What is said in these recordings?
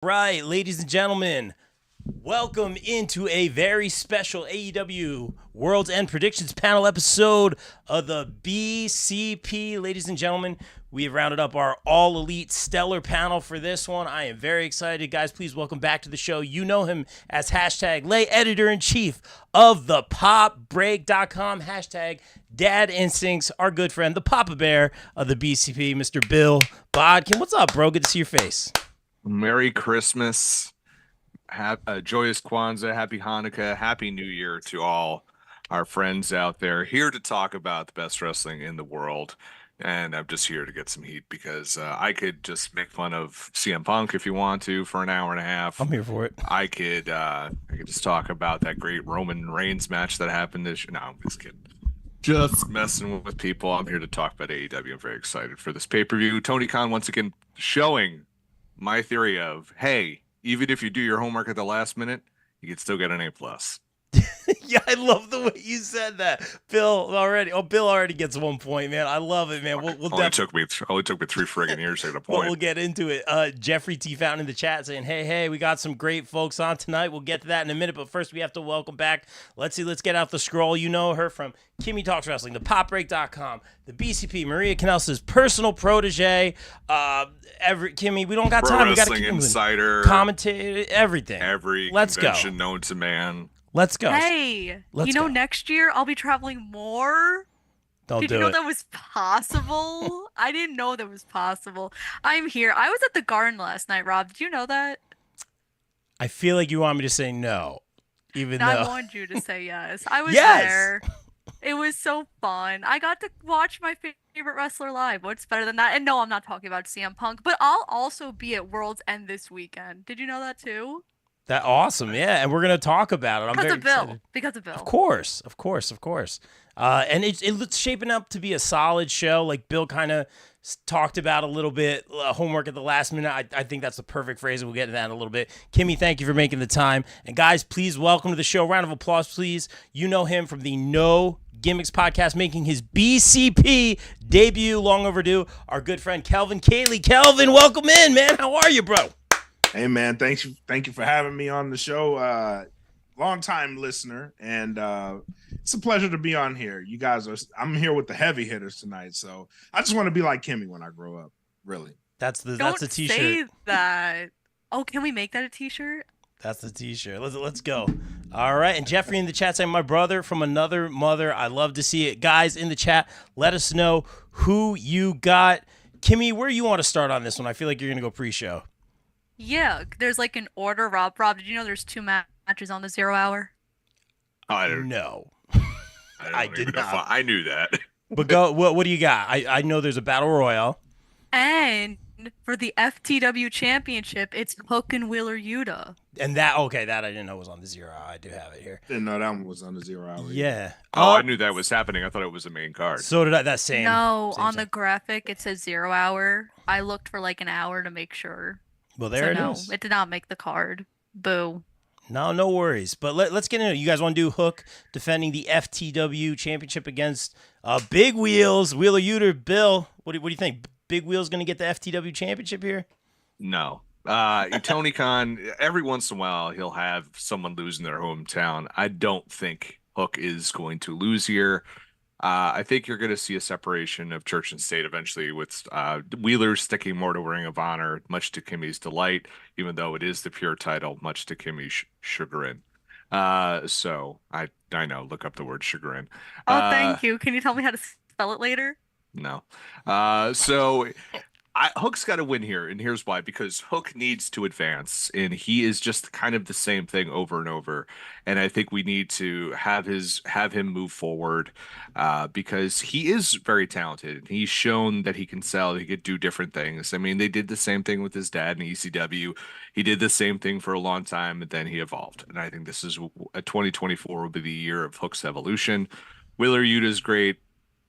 Right, ladies and gentlemen, welcome into a very special AEW World's End Predictions panel episode of the BCP. Ladies and gentlemen, we have rounded up our all elite stellar panel for this one. I am very excited. Guys, please welcome back to the show. You know him as hashtag lay editor-in-chief of the popbreak.com, hashtag dad instincts, our good friend, the Papa Bear of the BCP, Mr. Bill Bodkin. What's up, bro? Good to see your face. Merry Christmas, joyous Kwanzaa, Happy Hanukkah, Happy New Year to all our friends out there. Here to talk about the best wrestling in the world, and I'm just here to get some heat because I could just make fun of CM Punk if you want to for an hour and a half. I'm here for it. I could just talk about that great Roman Reigns match that happened this year. No, I'm just kidding. Just messing with people. I'm here to talk about AEW. I'm very excited for this pay-per-view. Tony Khan once again showing my theory of, hey, even if you do your homework at the last minute, you can still get an A plus. Yeah, I love the way you said that. Bill already gets 1 point, man. I love it, man. We'll only took me 3 friggin' years to get a point. We'll get into it. Jeffrey T. Fountain in the chat saying, hey, we got some great folks on tonight. We'll get to that in a minute, but first we have to welcome back. Let's get out the scroll. You know her from Kimmy Talks Wrestling, the popbreak.com, the BCP, Maria Kanellis' personal protege. Kimmy, we don't got time. We got to keep insider, commentator, everything. Every Let's convention go. known to man. Let's go. Hey, next year I'll be traveling more. Did you know that was possible? I didn't know that was possible. I'm here. I was at the Garden last night, Rob. Did you know that? I feel like you want me to say no, even though I want you to say yes. I was there. It was so fun. I got to watch my favorite wrestler live. What's better than that? And no, I'm not talking about CM Punk, but I'll also be at World's End this weekend. Did you know that too? That awesome, yeah, and we're gonna talk about it. I'm very excited. Because of Bill. Of course. And it's shaping up to be a solid show. Like Bill kind of talked about a little bit, homework at the last minute. I think that's the perfect phrase. We'll get to that in a little bit. Kimmy, thank you for making the time. And guys, please welcome to the show. Round of applause, please. You know him from the No Gimmicks podcast, making his BCP debut, long overdue. Our good friend Kelvin Cayley. Kelvin, welcome in, man. How are you, bro? Hey man, thank you for having me on the show. Long time listener, and it's a pleasure to be on here. I'm here with the heavy hitters tonight, so I just want to be like Kimmy when I grow up. Really, that's the t-shirt. Say that. Oh, can we make that a t-shirt? That's the t-shirt. Let's go. All right, and Jeffrey in the chat saying, my brother from another mother. I love to see it. Guys in the chat, let us know who you got. Kimmy, where you want to start on this one? I feel like you're gonna go pre-show. Yeah, there's like an order. Rob, did you know there's 2 matches on the 0 hour? I don't know. I did not. I knew that. But go. What do you got? I know there's a battle royale. And for the FTW championship, it's Hook and Wheeler Yuta. And that I didn't know was on the 0 hour. I do have it here. Didn't know that one was on the 0 hour. Yeah. Oh, I knew that was happening. I thought it was the main card. So did I. That same. No, on the graphic it says 0 hour. I looked for like an hour to make sure. Well, there it is. No, it did not make the card. Boo. No worries. But let's get into it. You guys want to do Hook defending the FTW championship against Big Wheels, Wheeler Yuta. Bill, what do you think? Big Wheel's going to get the FTW championship here? No. Tony Khan, every once in a while, he'll have someone lose in their hometown. I don't think Hook is going to lose here. I think you're going to see a separation of church and state eventually, with Wheeler sticking more to Ring of Honor, much to Kimmy's delight, even though it is the pure title, much to Kimmy's chagrin. So I know, look up the word chagrin. Oh, thank you. Can you tell me how to spell it later? No. Hook's got to win here, and here's why. Because Hook needs to advance, and he is just kind of the same thing over and over. And I think we need to have him move forward, because he is very talented. He's shown that he can sell, he could do different things. I mean, they did the same thing with his dad in ECW. He did the same thing for a long time, and then he evolved. And I think this is 2024 will be the year of Hook's evolution. Wheeler Yuta is great.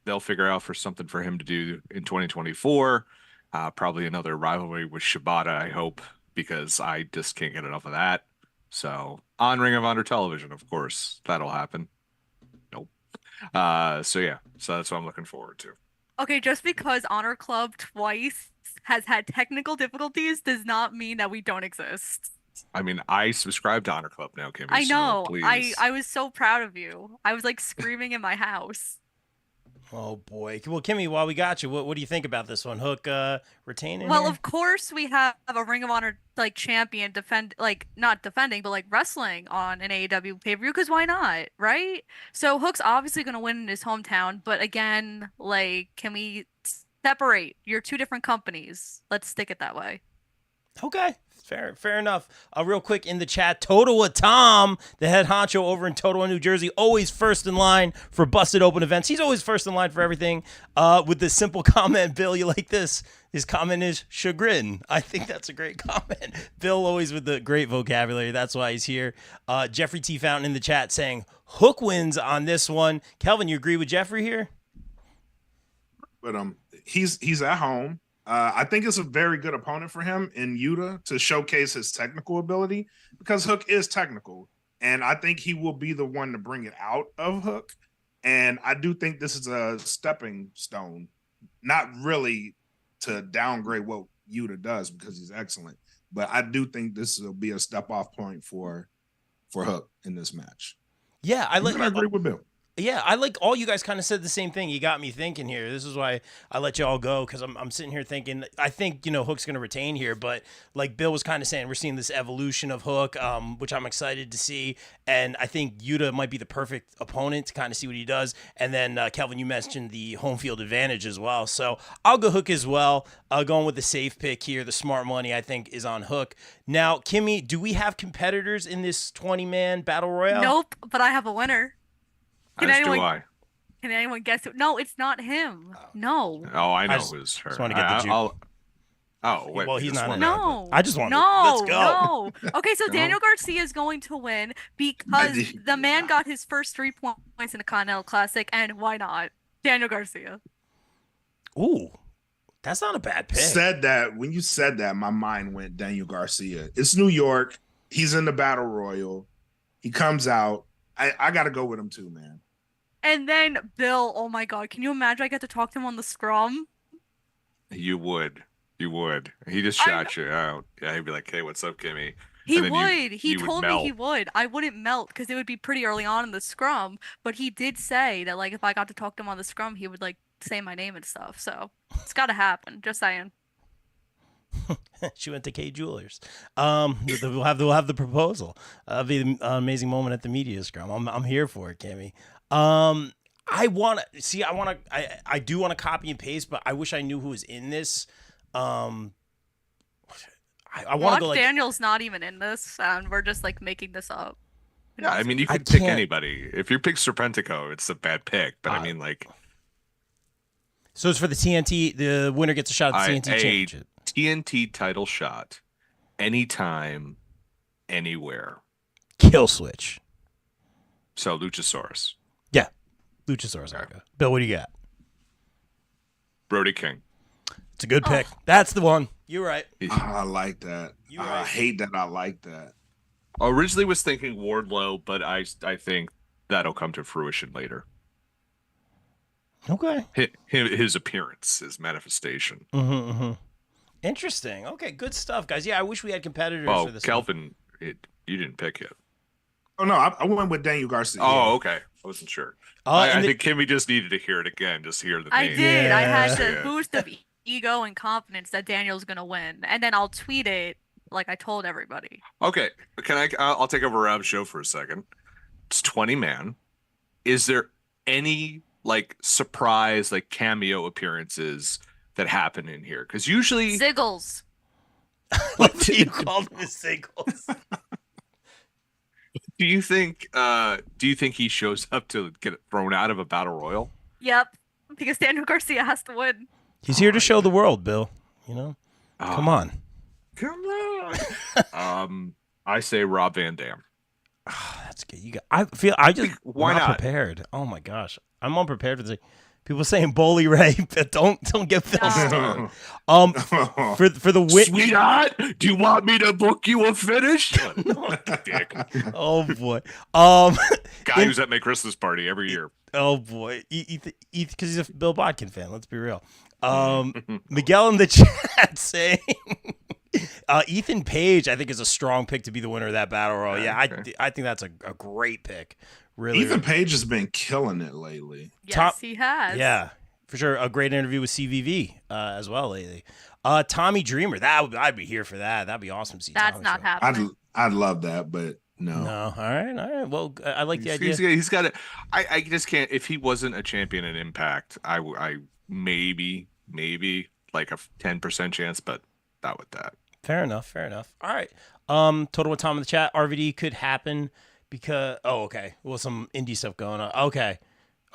They'll figure out something for him to do in 2024. Probably another rivalry with Shibata, I hope, because I just can't get enough of that. So on Ring of Honor television, of course, that'll happen. Nope. So that's what I'm looking forward to. Okay, just because Honor Club twice has had technical difficulties does not mean that we don't exist. I mean, I subscribe to Honor Club now, Kimmy, I so know. please. I was so proud of you. I was like screaming in my house. Oh boy. Well, Kimmy, while we got you, what do you think about this one? Hook retaining Well, here? of course we have a Ring of Honor like champion defend like not defending, but like wrestling on an AEW pay-per-view because why not, right? So Hook's obviously gonna win in his hometown, but again, like, can we separate? You're two different companies. Let's stick it that way. Okay, fair enough. Real quick in the chat, Totowa Tom, the head honcho over in Totowa, New Jersey, always first in line for busted open events. He's always first in line for everything. With this simple comment, Bill, you like this? His comment is chagrin. I think that's a great comment. Bill always with the great vocabulary. That's why he's here. Jeffrey T. Fountain in the chat saying Hook wins on this one. Kelvin, you agree with Jeffrey here? But he's at home. I think it's a very good opponent for him in Yuta to showcase his technical ability because Hook is technical. And I think he will be the one to bring it out of Hook. And I do think this is a stepping stone, not really to downgrade what Yuta does because he's excellent. But I do think this will be a step off point for Hook in this match. Yeah, I agree with Bill. Yeah, I like all you guys kind of said the same thing. You got me thinking here. This is why I let you all go because I'm sitting here thinking, I think, Hook's going to retain here. But like Bill was kind of saying, we're seeing this evolution of Hook, which I'm excited to see. And I think Yuta might be the perfect opponent to kind of see what he does. And then, Kelvin, you mentioned the home field advantage as well. So I'll go Hook as well. Going with the safe pick here. The smart money, I think, is on Hook. Now, Kimmy, do we have competitors in this 20-man battle royale? Nope, but I have a winner. As do I. Can anyone guess it? No, it's not him. No. Oh, I know I just- who's her. just wanna get the juke. Oh, wait. Well, he's not in No. I just want to. No. Let's go. No. Okay, so No. Daniel Garcia is going to win because the man got his first 3 points in the Continental Classic, and why not? Daniel Garcia. Ooh, that's not a bad pick. When you said that, my mind went Daniel Garcia. It's New York. He's in the Battle Royal. He comes out. I got to go with him too, man. And then Bill, oh my God, can you imagine I get to talk to him on the scrum? You would. He just shot you out. Yeah, he'd be like, "Hey, what's up, Kimmy?" He And then would. He you would told me he melt. would. I wouldn't melt because it would be pretty early on in the scrum. But he did say that, like, if I got to talk to him on the scrum, he would, like, say my name and stuff. So it's got to happen. Just saying. She went to K Jewelers. We'll have the proposal. Be an amazing moment at the media scrum. I'm here for it, Kimmy. I do want to copy and paste, but I wish I knew who was in this. I want to go like Daniel's not even in this, and we're just like making this up. Yeah, I mean, you I could pick can't- anybody. If you pick Serpentico, it's a bad pick. But I mean, like, so it's for the TNT. The winner gets a shot at the TNT championship. TNT title shot, anytime, anywhere. Kill switch. So Luchasaurus, Yeah, Luchasaurus. Okay. Bill, what do you got? Brody King. It's a good pick. That's the one. You're right. I like that. You I right. hate that. I like that. Originally was thinking Wardlow, but I think that'll come to fruition later. Okay. His appearance, his manifestation. Mm-hmm. Interesting. Okay, good stuff, guys. Yeah, I wish we had competitors Oh, for this. Kelvin, you didn't pick it. Oh no, I went with Daniel Garcia. Oh, okay. I wasn't sure. I think Kimmy just needed to hear it again, just to hear the I name. did. I had Yeah. to boost of ego and confidence that Daniel's gonna win, and then I'll tweet it like I told everybody. Okay, I'll take over Rob's show for a second. It's 20 man. Is there any like surprise like cameo appearances that happen in here? Because usually Ziggles. What you called him singles? do you think he shows up to get thrown out of a battle royal? Yep. Because Daniel Garcia has to win. He's here to show the world, Bill. Come on. Come on. I say Rob Van Dam. Oh, that's good. I just Why not not? prepared. Oh my gosh, I'm unprepared for this. People saying Bully Ray, but don't get Phil started. For the win, sweetheart, do you want me to book you a finish? Dick. Oh boy. Guy who's at my Christmas party every year. Oh boy, because he's a Bill Bodkin fan. Let's be real. Miguel in the chat saying Ethan Page, I think, is a strong pick to be the winner of that battle royal. Yeah, okay. I think that's a great pick. Really, Ethan Page has been killing it lately. Yes, he has. Yeah, for sure. A great interview with CVV as well lately. Tommy Dreamer, I'd be here for that. That'd be awesome to see. That's Tommy not happening. I'd love that, but no. All right. Well, I like the idea. He's got it. I just can't. If he wasn't a champion in Impact, I maybe like a 10% chance, but not with that. Fair enough. All right. Total with Tom in the chat. RVD could happen because okay. Well, some indie stuff going on. Okay.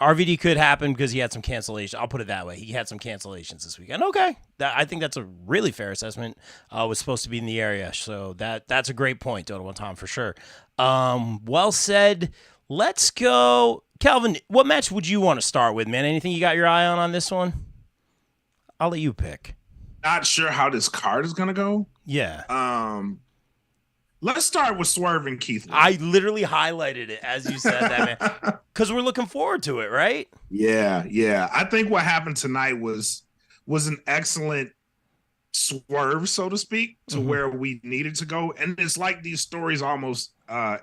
RVD could happen because he had some cancellations. I'll put it that way. He had some cancellations this weekend. Okay. I think that's a really fair assessment. Was supposed to be in the area. So that's a greate point, Total with Tom, for sure. Well said. Let's go. Calvin, what match would you want to start with, man? Anything you got your eye on this one? I'll let you pick. Not sure how this card is going to go. Yeah. Let's start with Swerve and Keith Lee. I literally highlighted it as you said that, man. Because we're looking forward to it, right? Yeah. I think what happened tonight was an excellent swerve, so to speak, to where we needed to go. And it's like these stories almost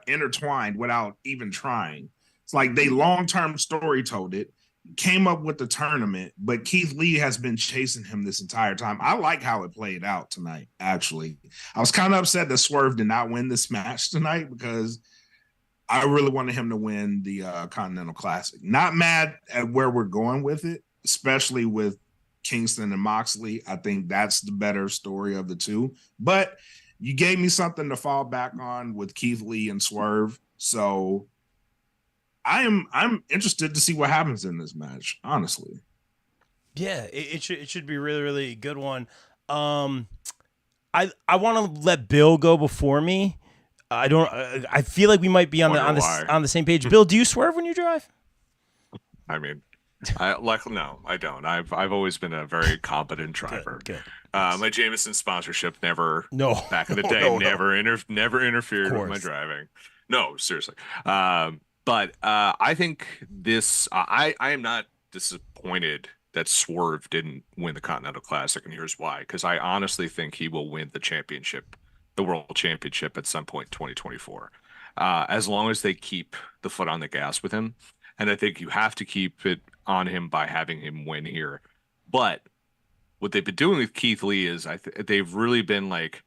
intertwined without even trying. It's like they long-term story told it, came up with the tournament, but Keith Lee has been chasing him this entire time. I like how it played out tonight, actually. I was kind of upset that Swerve did not win this match tonight because I really wanted him to win the Continental Classic. Not mad at where we're going with it, especially with Kingston and Moxley. I think that's the better story of the two. But you gave me something to fall back on with Keith Lee and Swerve. So I'm interested to see what happens in this match, honestly. Yeah, it should be really, really good one. I want to let Bill go before me. I feel like we might be on the same page. Bill, do you swerve when you drive? I mean, no, I don't. I've always been a very competent driver. Good. My Jameson sponsorship never back in the day never interfered with my driving. No, seriously. But I think this. I am not disappointed that Swerve didn't win the Continental Classic, and here's why. Because I honestly think he will win the championship, the World Championship, at some point in 2024, as long as they keep the foot on the gas with him. And I think you have to keep it on him by having him win here. But what they've been doing with Keith Lee is they've really been like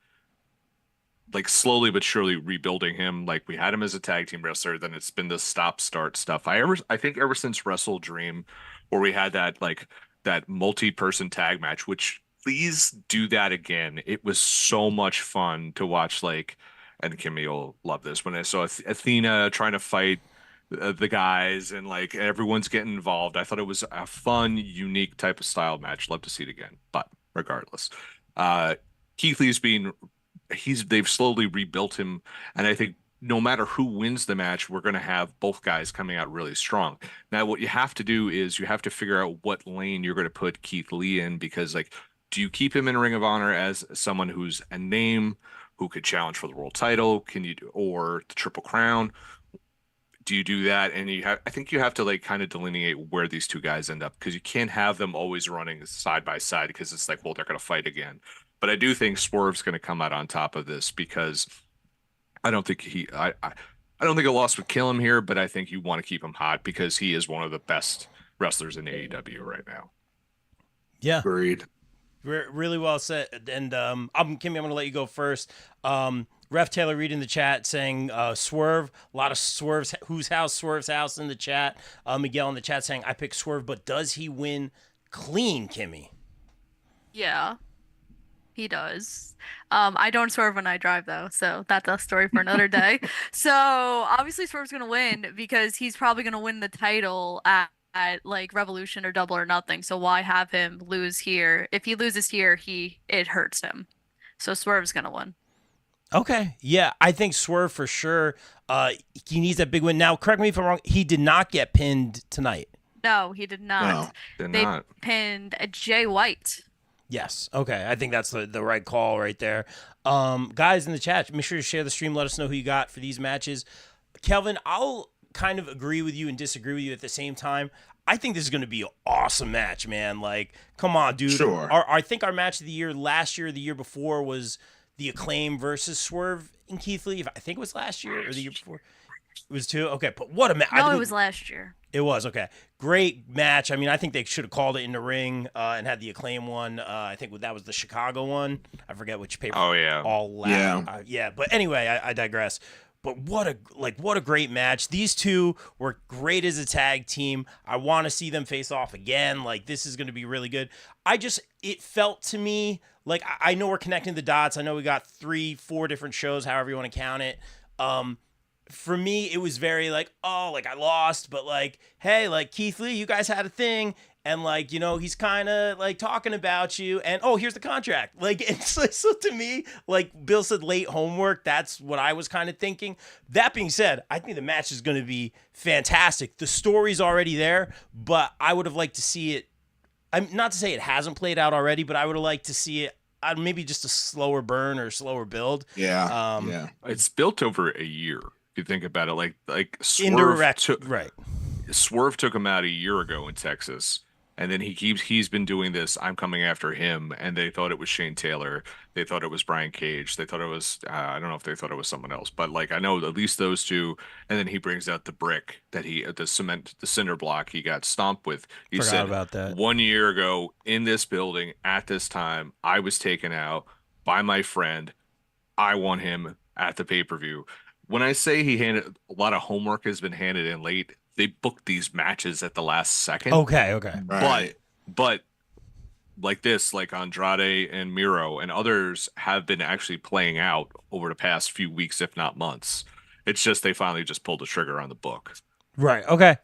slowly but surely rebuilding him. Like, we had him as a tag team wrestler, then it's been the stop-start stuff. I think ever since Wrestle Dream, where we had that multi-person tag match, which please do that again. It was so much fun to watch. And Kimmy will love this, when I saw Athena trying to fight the guys and everyone's getting involved. I thought it was a fun, unique type of style match. Love to see it again. But regardless, Keith Lee's they've slowly rebuilt him, and I think no matter who wins the match, we're going to have both guys coming out really strong. Now, what you have to do is you have to figure out what lane you're going to put Keith Lee in, because do you keep him in Ring of Honor as someone who's a name who could challenge for the world title? Or the Triple Crown? Do you do that? And I think you have to kind of delineate where these two guys end up, because you can't have them always running side by side, because it's they're going to fight again. But I do think Swerve's going to come out on top of this, because I don't think I don't think a loss would kill him here, but I think you want to keep him hot because he is one of the best wrestlers in AEW right now. Yeah. Agreed. Really well said. And Kimmy, I'm going to let you go first. Ref Taylor Reed in the chat saying Swerve, a lot of Swerve's, whose house, Swerve's house in the chat. Miguel in the chat saying, I pick Swerve, but does he win clean, Kimmy? Yeah, he does. I don't swerve when I drive, though, so that's a story for another day. So obviously Swerve's going to win because he's probably going to win the title at Revolution or Double or Nothing. So why have him lose here? If he loses here, it hurts him. So Swerve's going to win. Okay. Yeah, I think Swerve for sure. He needs that big win. Now, correct me if I'm wrong. He did not get pinned tonight. No, he did not. Did They not. pinned Jay White. Yes. Okay. I think that's the right call right there. Guys in the chat, make sure to share the stream. Let us know who you got for these matches. Kelvin, I'll kind of agree with you and disagree with you at the same time. I think this is going to be an awesome match, man. Like, come on, dude. Sure. I think our match of the year last year or the year before was the Acclaim versus Swerve and Keith Lee. I think it was last year or the year before. It was two? Okay, but what a match. No, it was last year. It was, okay. Great match. I mean, I think they should have called it in the ring and had the Acclaim one. I think that was the Chicago one. I forget which paper. Oh, yeah. Yeah. But anyway, I digress. But what a great match. These two were great as a tag team. I want to see them face off again. Like, this is going to be really good. It felt to me like, I know we're connecting the dots. I know we got 3-4 different shows, however you want to count it. For me, it was very like, oh, like I lost, but like, hey, like Keith Lee, you guys had a thing. And like, you know, he's kind of like talking about you and, oh, here's the contract. Like, it's so to me, like Bill said, late homework. That's what I was kind of thinking. That being said, I think the match is going to be fantastic. The story's already there, but I would have liked to see it. I'm not to say it hasn't played out already, but I would have liked to see it. Maybe just a slower burn or slower build. Yeah. It's built over a year. If you think about it, like Swerve took him out a year ago in Texas, and then he's been doing this. I'm coming after him, and they thought it was Shane Taylor. They thought it was Brian Cage. They thought it was I don't know if they thought it was someone else, but like I know at least those two. And then he brings out the brick that the cinder block he got stomped with. He Forgot said about that. 1 year ago in this building at this time, I was taken out by my friend. I want him at the pay-per-view. When I say a lot of homework has been handed in late, they booked these matches at the last second. Okay. Right. But like this, like Andrade and Miro and others have been actually playing out over the past few weeks, if not months. It's just they finally just pulled the trigger on the book. Right. Okay.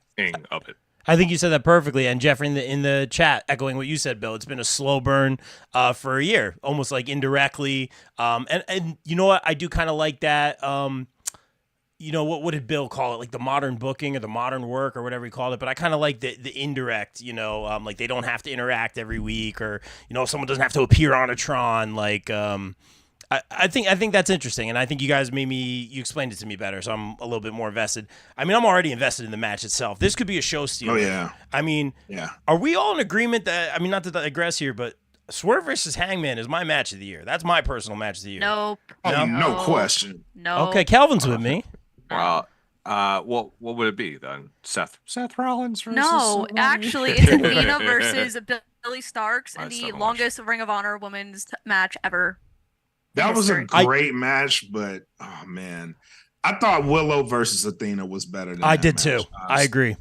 Of it. I think you said that perfectly. And Jeff, in the chat, echoing what you said, Bill, it's been a slow burn for a year, almost like indirectly. And you know what? I do kind of like that. You know, what did Bill call it? Like the modern booking or the modern work or whatever he called it. But I kind of like the indirect, you know, like they don't have to interact every week or, you know, someone doesn't have to appear on a Tron. Like, I think that's interesting. And I think you guys you explained it to me better. So I'm a little bit more invested. I mean, I'm already invested in the match itself. This could be a show stealer. Oh, yeah. I mean, Are we all in agreement that, I mean, not to digress here, but Swerve versus Hangman is my match of the year. That's my personal match of the year. Nope. No question. No. Okay, Calvin's with me. What would it be then? Seth Rollins versus No, actually, it's Athena versus Billy Starks in the longest Ring of Honor women's match ever. That was a great match, but oh man, I thought Willow versus Athena was better than I that did match, too. honestly. I agree.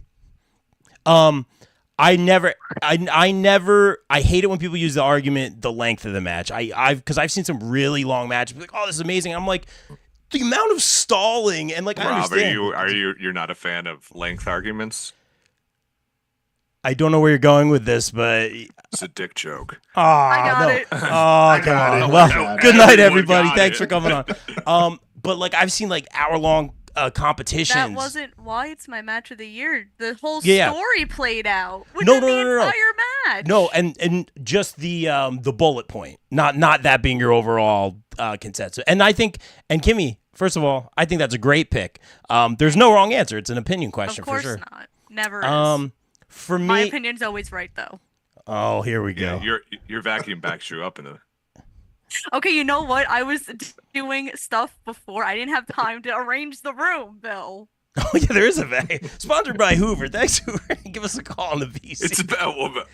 I hate it when people use the argument the length of the match. Because I've seen some really long matches. Like, oh, this is amazing. I'm like, the amount of stalling and like I Rob, understand. you're not a fan of length arguments? I don't know where you're going with this, but It's a dick joke. oh, I got no. it. Oh, got come it. on. I Well, got it. good night, Everyone everybody. got Thanks it. for coming on. But like I've seen like hour-long competitions. That wasn't why it's my match of the year. The whole Yeah. story played out No, within the no. entire match. No, and just the bullet point, not that being your overall consensus. And I think, and Kimmy, first of all, I think that's a great pick. There's no wrong answer. It's an opinion question Of course for sure. not. Never is. For me, My opinion's always right, though. oh, here we go. Your vacuum backs you up in the. Okay, you know what? I was doing stuff before. I didn't have time to arrange the room, Bill. Oh yeah, there is a vacuum. Sponsored by Hoover. Thanks, Hoover. Give us a call on the VC. It's about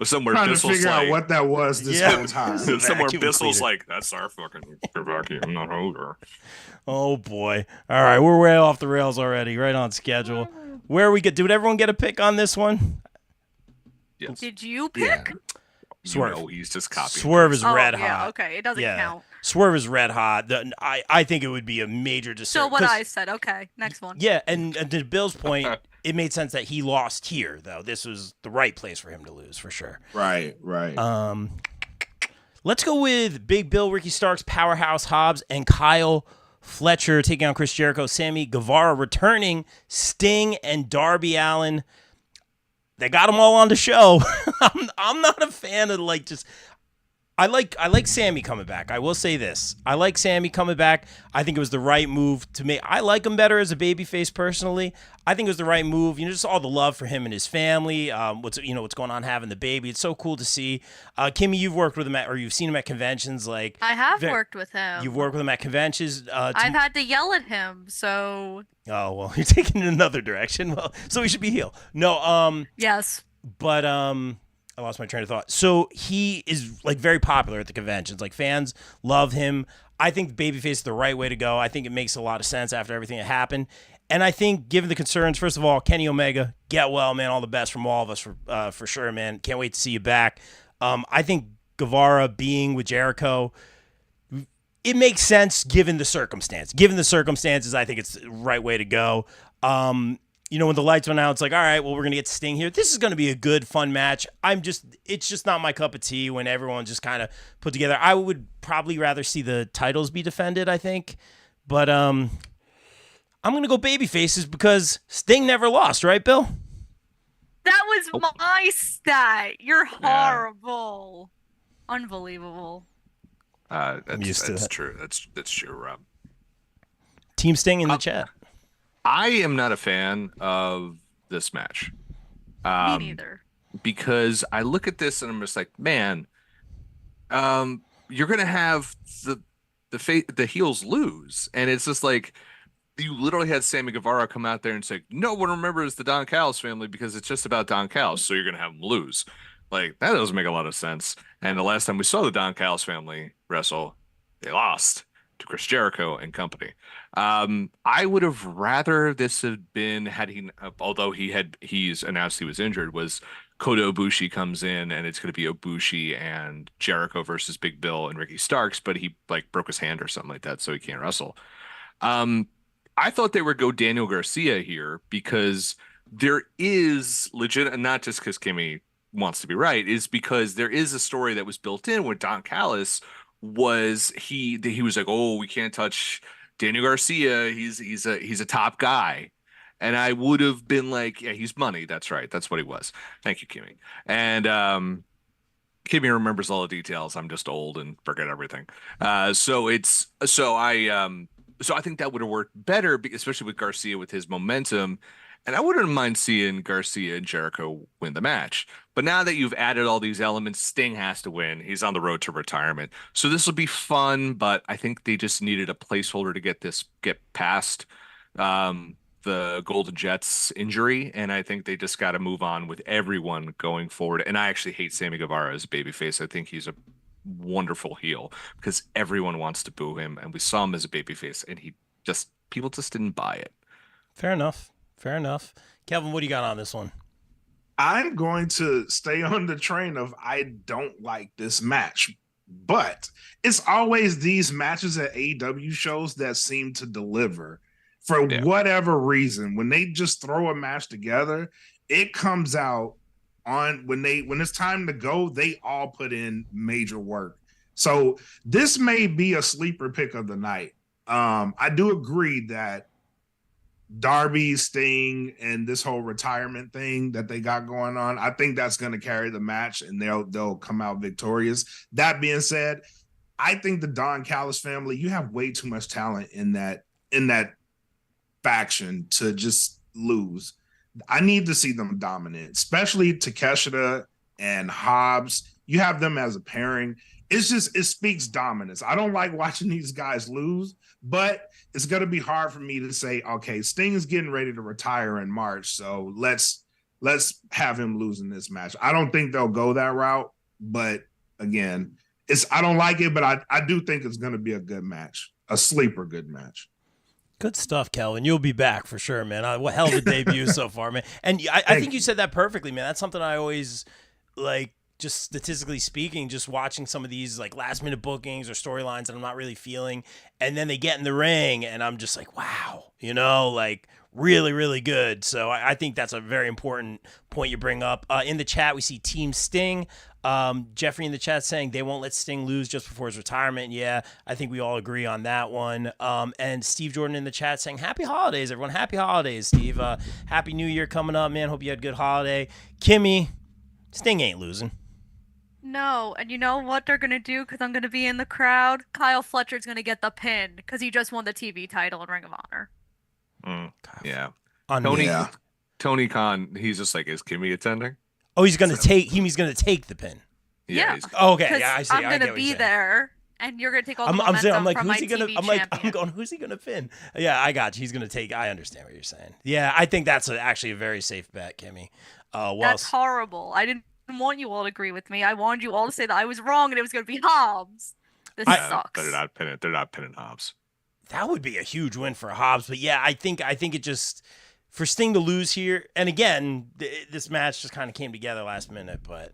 somewhere Trying to Bissell's figure like out what that was this Yeah. whole time. It's a somewhere vacuum Bissell's cleaner. like that's our fucking vacuum, not Hoover. Oh boy. All right, we're way off the rails already. Right on schedule. Where we get? Did everyone get a pick on this one? Yes. Did you pick? Swerve. You know, he's just copying. Swerve is Oh, red yeah, hot. okay. It doesn't Yeah. count. Swerve is red hot. I think it would be a major decision. So what I said. Okay, next one. Yeah, and to Bill's point, it made sense that he lost here, though. This was the right place for him to lose, for sure. Right. Let's go with Big Bill, Ricky Starks, Powerhouse Hobbs, and Kyle Fletcher taking on Chris Jericho, Sammy Guevara returning, Sting, and Darby Allin. they got them all on the show. I'm not a fan of like just. I like Sammy coming back. I will say this. I like Sammy coming back. I think it was the right move to me. I like him better as a babyface personally. I think it was the right move. Just all the love for him and his family. What's going on having the baby. It's so cool to see. Kimmy, you've worked with him or you've seen him at conventions. Like I have worked with him. You've worked with him at conventions. I've had to yell at him. So. Oh well, you're taking it another direction. Well, so he should be heel. No. Yes. But I lost my train of thought. So he is like very popular at the conventions. Like fans love him. I think babyface is the right way to go. I think it makes a lot of sense after everything that happened. And I think given the concerns, first of all, Kenny Omega, get well, man. All the best from all of us for sure, man. Can't wait to see you back. I think Guevara being with Jericho, it makes sense given the circumstance. Given the circumstances, I think it's the right way to go. When the lights went out, it's like, all right, well, we're going to get Sting here. This is going to be a good, fun match. It's just not my cup of tea when everyone's just kind of put together. I would probably rather see the titles be defended, I think. But I'm going to go baby faces because Sting never lost, right, Bill? That was my stat. You're horrible. Yeah. Unbelievable. That's true. That's true, Rob. Team Sting in the chat. I am not a fan of this match. Me neither. Because I look at this and I'm just like, man, you're gonna have the heels lose, and it's just like you literally had Sammy Guevara come out there and say, no one remembers the Don Callis family because it's just about Don Callis, so you're gonna have them lose. Like that doesn't make a lot of sense. And the last time we saw the Don Callis family wrestle, they lost to Chris Jericho and company. I would have rather this had been although he's announced he was injured, was Kota Ibushi comes in and it's going to be Ibushi and Jericho versus Big Bill and Ricky Starks, but he like broke his hand or something like that, so he can't wrestle. I thought they would go Daniel Garcia here because there is legit, not just because Kimmy wants to be right, is because there is a story that was built in with Don Callis. He was like, oh, we can't touch Daniel Garcia. He's a top guy. And I would have been like, yeah, he's money. That's right. That's what he was. Thank you, Kimmy. And Kimmy remembers all the details. I'm just old and forget everything. So I think that would have worked better, especially with Garcia with his momentum. And I wouldn't mind seeing Garcia and Jericho win the match. But now that you've added all these elements, Sting has to win. He's on the road to retirement. So this will be fun, but I think they just needed a placeholder to get past the Golden Jets injury. And I think they just got to move on with everyone going forward. And I actually hate Sammy Guevara as a babyface. I think he's a wonderful heel because everyone wants to boo him. And we saw him as a babyface, and people just didn't buy it. Fair enough. Kelvin, what do you got on this one? I'm going to stay on the train of I don't like this match, but it's always these matches at AEW shows that seem to deliver for whatever reason. When they just throw a match together, it comes out on when it's time to go, they all put in major work. So this may be a sleeper pick of the night. I do agree that Darby, Sting, and this whole retirement thing that they got going on, I think that's going to carry the match and they'll come out victorious. That being said, I think the Don Callis family, you have way too much talent in that faction to just lose. I need to see them dominant, especially Takeshita and Hobbs. You have them as a pairing. It speaks dominance. I don't like watching these guys lose, but it's going to be hard for me to say, okay, Sting is getting ready to retire in March, so let's have him lose in this match. I don't think they'll go that route, but again, I don't like it, but I do think it's going to be a good match, a sleeper good match. Good stuff, Kelvin. You'll be back for sure, man. What hell of a debut so far, man. And I think you said that perfectly, man. That's something I always like. Just statistically speaking, just watching some of these like last minute bookings or storylines that I'm not really feeling, and then they get in the ring and I'm just like, wow, like really, really good. So I think that's a very important point you bring up. In the chat, we see Team Sting. Jeffrey in the chat saying they won't let Sting lose just before his retirement. Yeah, I think we all agree on that one. And Steve Jordan in the chat saying happy holidays, everyone. Happy holidays, Steve. Happy New Year coming up, man. Hope you had a good holiday. Kimmy, Sting ain't losing. No, and you know what they're gonna do? Because I'm gonna be in the crowd. Kyle Fletcher's gonna get the pin because he just won the TV title in Ring of Honor. Yeah. Tony Khan, he's just like, is Kimmy attending? Oh, he's gonna take the pin. Yeah. Okay. Yeah, I see. I'm gonna be there, and you're gonna take all the I'm momentum like, from who's my he gonna? TV I'm like, champion. I'm going, who's he gonna pin? Yeah, I got you. He's gonna take. I understand what you're saying. Yeah, I think that's actually a very safe bet, Kimmy. That's horrible. I didn't want you all to agree with me. I wanted you all to say that I was wrong and it was gonna be Hobbs. This sucks. They're not pinning Hobbs. That would be a huge win for Hobbs, but yeah, I think it just for Sting to lose here, and again, this match just kind of came together last minute, but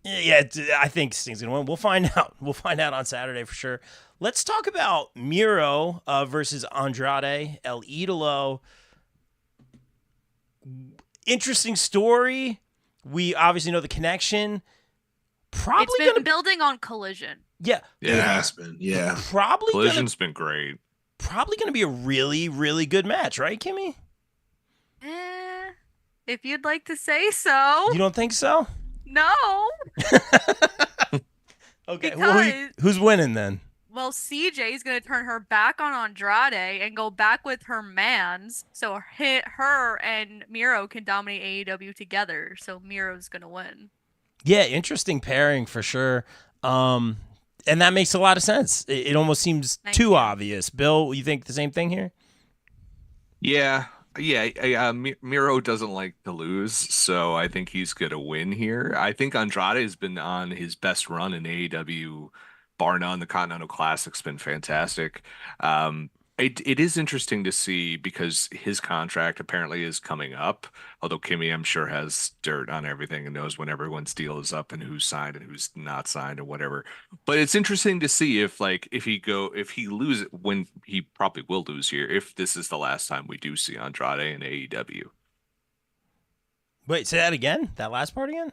yeah, I think Sting's gonna win. We'll find out. We'll find out on Saturday for sure. Let's talk about Miro versus Andrade El Idolo. Interesting story. We obviously know the connection. Probably it's been building on Collision. Yeah, it has been. Yeah, probably Collision's been great. Probably going to be a really, really good match, right, Kimmy? If you'd like to say so. You don't think so? No. Okay, well, who's winning then? Well, CJ is going to turn her back on Andrade and go back with her mans, so her and Miro can dominate AEW together. So Miro's going to win. Yeah, interesting pairing for sure. And that makes a lot of sense. It almost seems too obvious. Bill, you think the same thing here? Yeah. Miro doesn't like to lose, so I think he's going to win here. I think Andrade has been on his best run in AEW, bar none. The Continental Classic's been fantastic. It is interesting to see because his contract apparently is coming up. Although Kimmy, I'm sure, has dirt on everything and knows when everyone's deal is up and who's signed and who's not signed and whatever. But it's interesting to see if he loses, when he probably will lose here, if this is the last time we do see Andrade in AEW. Wait, say that again? That last part again?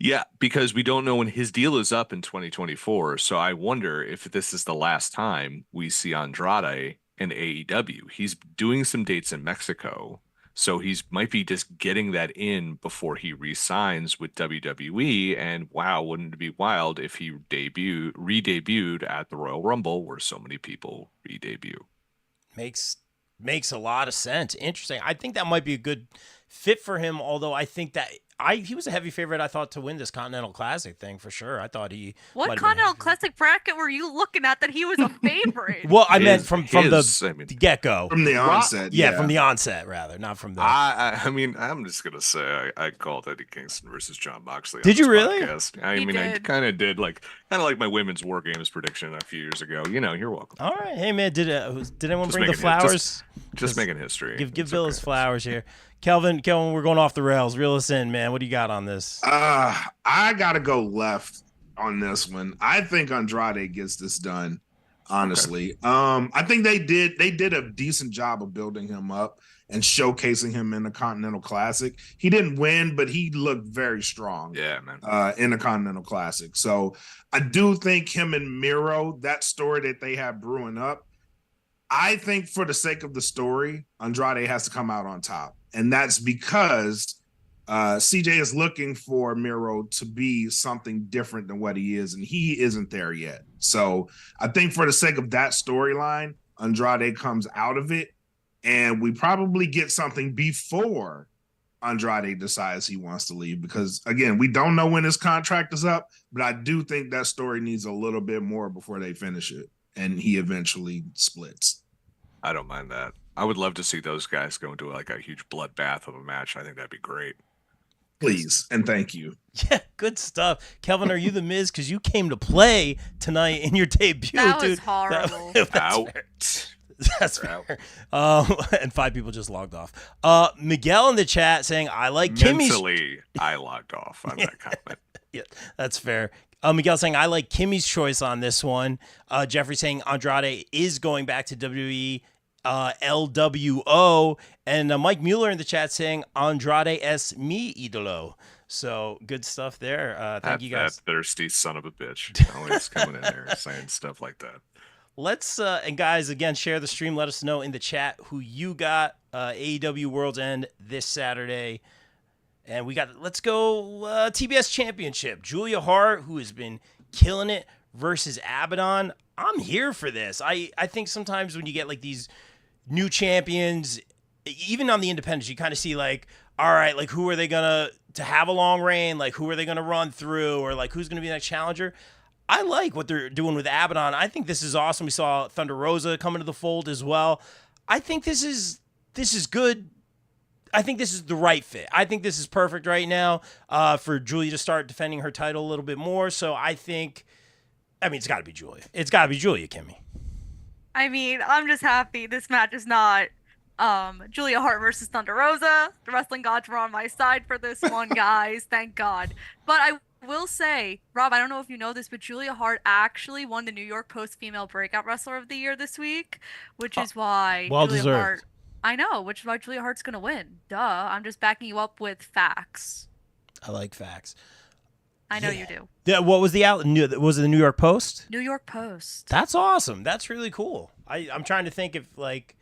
Yeah, because we don't know when his deal is up in 2024. So I wonder if this is the last time we see Andrade in AEW. He's doing some dates in Mexico, so he's might be just getting that in before he re-signs with WWE. And wow, wouldn't it be wild if he re-debuted at the Royal Rumble, where so many people re-debut? Makes a lot of sense. Interesting. I think that might be a good fit for him, although I think that he was a heavy favorite, I thought, to win this Continental Classic thing for sure. I thought he. What Continental Classic bracket were you looking at that he was a favorite? Well, I meant from the get-go. From the onset. Yeah, from the onset, rather, not from the. I mean, I'm just gonna say I called Eddie Kingston versus John Moxley. Did you really? Podcast. I kind of did, like my women's War Games prediction a few years ago. You're welcome. All right, hey man, did anyone bring the flowers? Just making history. Give Bill his flowers here. Kelvin, we're going off the rails. Reel us in, man. What do you got on this? I gotta go left on this one. I think Andrade gets this done. Honestly, okay. I think they did a decent job of building him up and showcasing him in the Continental Classic. He didn't win, but he looked very strong. Yeah, man. In the Continental Classic. So I do think him and Miro, that story that they have brewing up, I think for the sake of the story, Andrade has to come out on top. And that's because CJ is looking for Miro to be something different than what he is, and he isn't there yet. So I think for the sake of that storyline, Andrade comes out of it, and we probably get something before Andrade decides he wants to leave. Because, again, we don't know when his contract is up, but I do think that story needs a little bit more before they finish it, and he eventually splits. I don't mind that. I would love to see those guys go into like a huge bloodbath of a match. I think that'd be great. Please and thank you. Yeah, good stuff. Kelvin, are you the Miz? Because you came to play tonight in your debut, that dude. Was horrible. That's fair. And 5 people just logged off. Miguel in the chat saying, I like Kimmy's. Mentally, I logged off on that comment. Yeah, that's fair. Miguel saying, I like Kimmy's choice on this one. Jeffrey saying Andrade is going back to WWE. LWO, and Mike Mueller in the chat saying Andrade es mi idolo. So good stuff there. Thank you guys. That thirsty son of a bitch always coming in there saying stuff like that. Let's and guys, again, share the stream. Let us know in the chat who you got AEW World's End this Saturday. And let's go TBS Championship. Julia Hart, who has been killing it, versus Abaddon. I'm here for this. I think sometimes when you get like these new champions, even on the independents, you kind of see like, all right, like who are they gonna to have a long reign? Like who are they gonna run through, or like who's gonna be the next challenger? I like what they're doing with Abaddon. I think this is awesome. We saw Thunder Rosa come into the fold as well. I think this is good. I think this is the right fit. I think this is perfect right now for Julia to start defending her title a little bit more. So it's got to be Julia. It's got to be Julia, Kimmy. I mean, I'm just happy this match is not Julia Hart versus Thunder Rosa. The wrestling gods were on my side for this one, guys. Thank God. But I will say, Rob, I don't know if you know this, but Julia Hart actually won the New York Post Female Breakout Wrestler of the Year this week, which is why well Julia deserved. Hart. I know, which is why Julia Hart's gonna win. Duh. I'm just backing you up with facts. I like facts. I know you do. Yeah, what was the outlet? Was it the New York Post? New York Post. That's awesome. That's really cool. I'm trying to think if like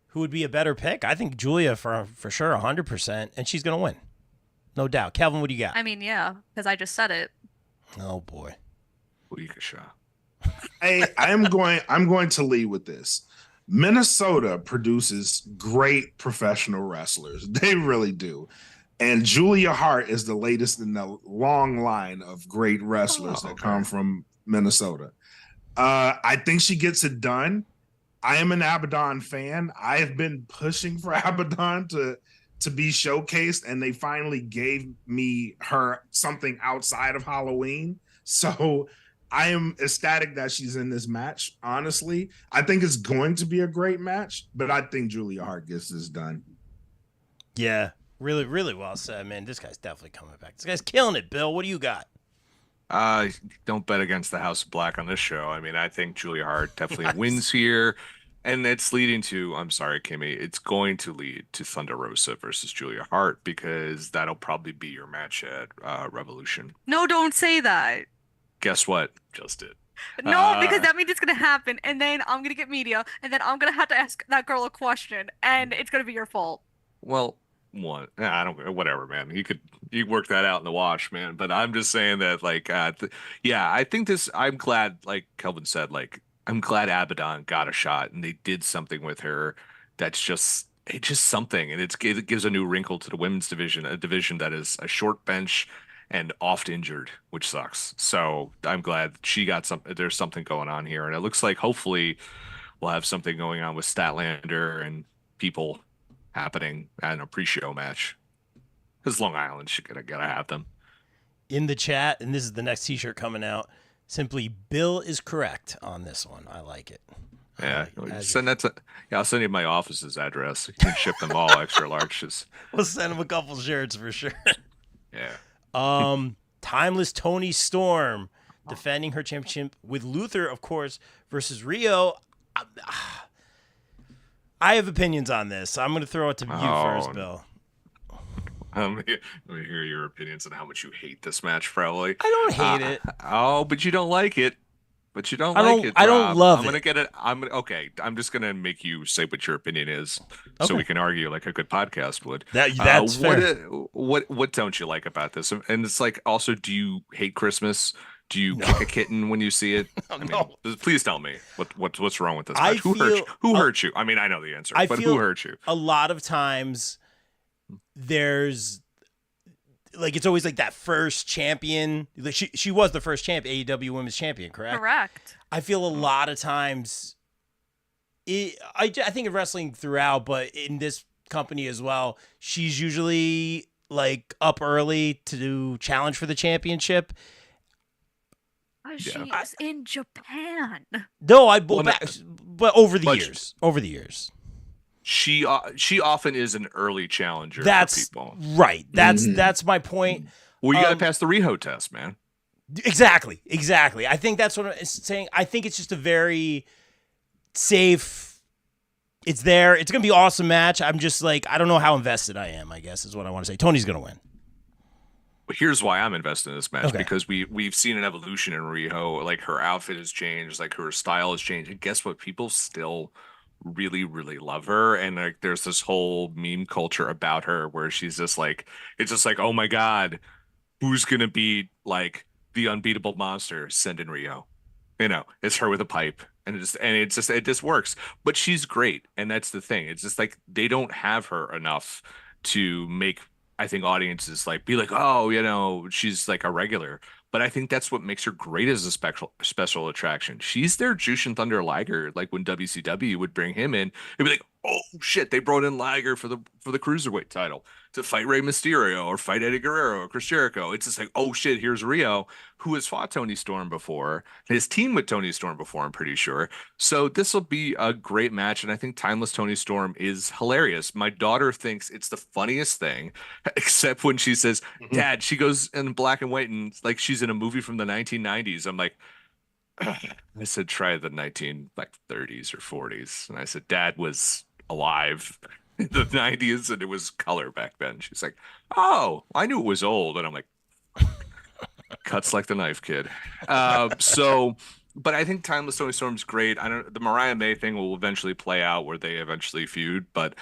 who would be a better pick. I think Julia for sure, 100%, and she's gonna win, no doubt. Kelvin, what do you got? I mean, yeah, because I just said it. Oh boy. I'm going to lead with this. Minnesota produces great professional wrestlers. They really do. And Julia Hart is the latest in the long line of great wrestlers that come from Minnesota. I think she gets it done. I am an Abaddon fan. I have been pushing for Abaddon to be showcased, and they finally gave me her something outside of Halloween. So I am ecstatic that she's in this match. Honestly, I think it's going to be a great match, but I think Julia Hart gets this done. Yeah, really, really well said, man. This guy's definitely coming back. This guy's killing it, Bill. What do you got? Don't bet against the House of Black on this show. I mean, I think Julia Hart definitely wins here. And it's leading to, I'm sorry, Kimmy, it's going to lead to Thunder Rosa versus Julia Hart because that'll probably be your match at Revolution. No, don't say that. Guess what? Just did. No, because that means it's going to happen. And then I'm going to get media. And then I'm going to have to ask that girl a question. And it's going to be your fault. Well, I don't, whatever, man. You work that out in the wash, man. But I'm just saying that, like, yeah, I think I'm glad, like Kelvin said, like, I'm glad Abaddon got a shot and they did something with her that's just something. And it gives a new wrinkle to the women's division, a division that is a short bench and oft injured, which sucks. So I'm glad she got there's something going on here. And it looks like hopefully we'll have something going on with Statlander and people happening at a pre-show match. Because Long Island should gotta have them. In the chat, and this is the next t-shirt coming out, simply Bill is correct on this one. I like it. Yeah, I'll send you my office's address. You can ship them all extra larges. We'll send him a couple shirts for sure. Yeah. Timeless Tony Storm defending her championship with Luther, of course, versus Rio. I have opinions on this. I'm going to throw it to you first, Bill. Let me hear your opinions on how much you hate this match, probably. I don't hate it. But you don't like it. But you don't like it. I don't love it. I'm gonna get it. Okay. I'm just gonna make you say what your opinion is, so we can argue like a good podcast would. That's fair. What don't you like about this? And it's like, also, do you hate Christmas? Do you kick a kitten when you see it? I mean, please tell me what's wrong with this match. Who hurt you? I mean, I know the answer, but who hurt you? A lot of times, there's like it's always like that first champion. Like she was the first AEW Women's Champion, correct? Correct. I feel a lot of times. I think of wrestling throughout, but in this company as well, she's usually like up early to challenge for the championship. She was in Japan. No, but over the years. She often is an early challenger for people. Right. That's my point. Well, you got to pass the Riho test, man. Exactly. I think that's what I'm saying. I think it's just a very safe It's there. It's going to be an awesome match. I'm just like, I don't know how invested I am, I guess is what I want to say. Tony's going to win. Here's why I'm invested in this match, Okay. because we've seen an evolution in Riho. Like, her outfit has changed, like her style has changed. And guess what? People still really, really love her. And like there's this whole meme culture about her where she's just like, it's just like, oh my God, who's gonna be like the unbeatable monster? Send in Rio. It's her with a pipe. And it just works. But she's great. And that's the thing. It's just like they don't have her enough to make, I think, audiences like be like, oh, she's like a regular. But I think that's what makes her great as a special attraction. She's their Jushin Thunder Liger. Like when WCW would bring him in, it'd be like, oh shit, they brought in Liger for the cruiserweight title to fight Rey Mysterio or fight Eddie Guerrero or Chris Jericho. It's just like, oh shit, here's Rio, who has fought Tony Storm before, his team with Tony Storm before, I'm pretty sure. So this will be a great match, and I think Timeless Tony Storm is hilarious. My daughter thinks it's the funniest thing, except when she says, Dad, she goes in black and white and like she's in a movie from the 1990s. I'm like, I said, try the 30s or 40s. And I said, Dad was alive in the 90s and it was color back then. She's like, oh, I knew it was old. And I'm like, cuts like the knife, kid. But I think Timeless Tony Storm's great. The Mariah May thing will eventually play out where they eventually feud, but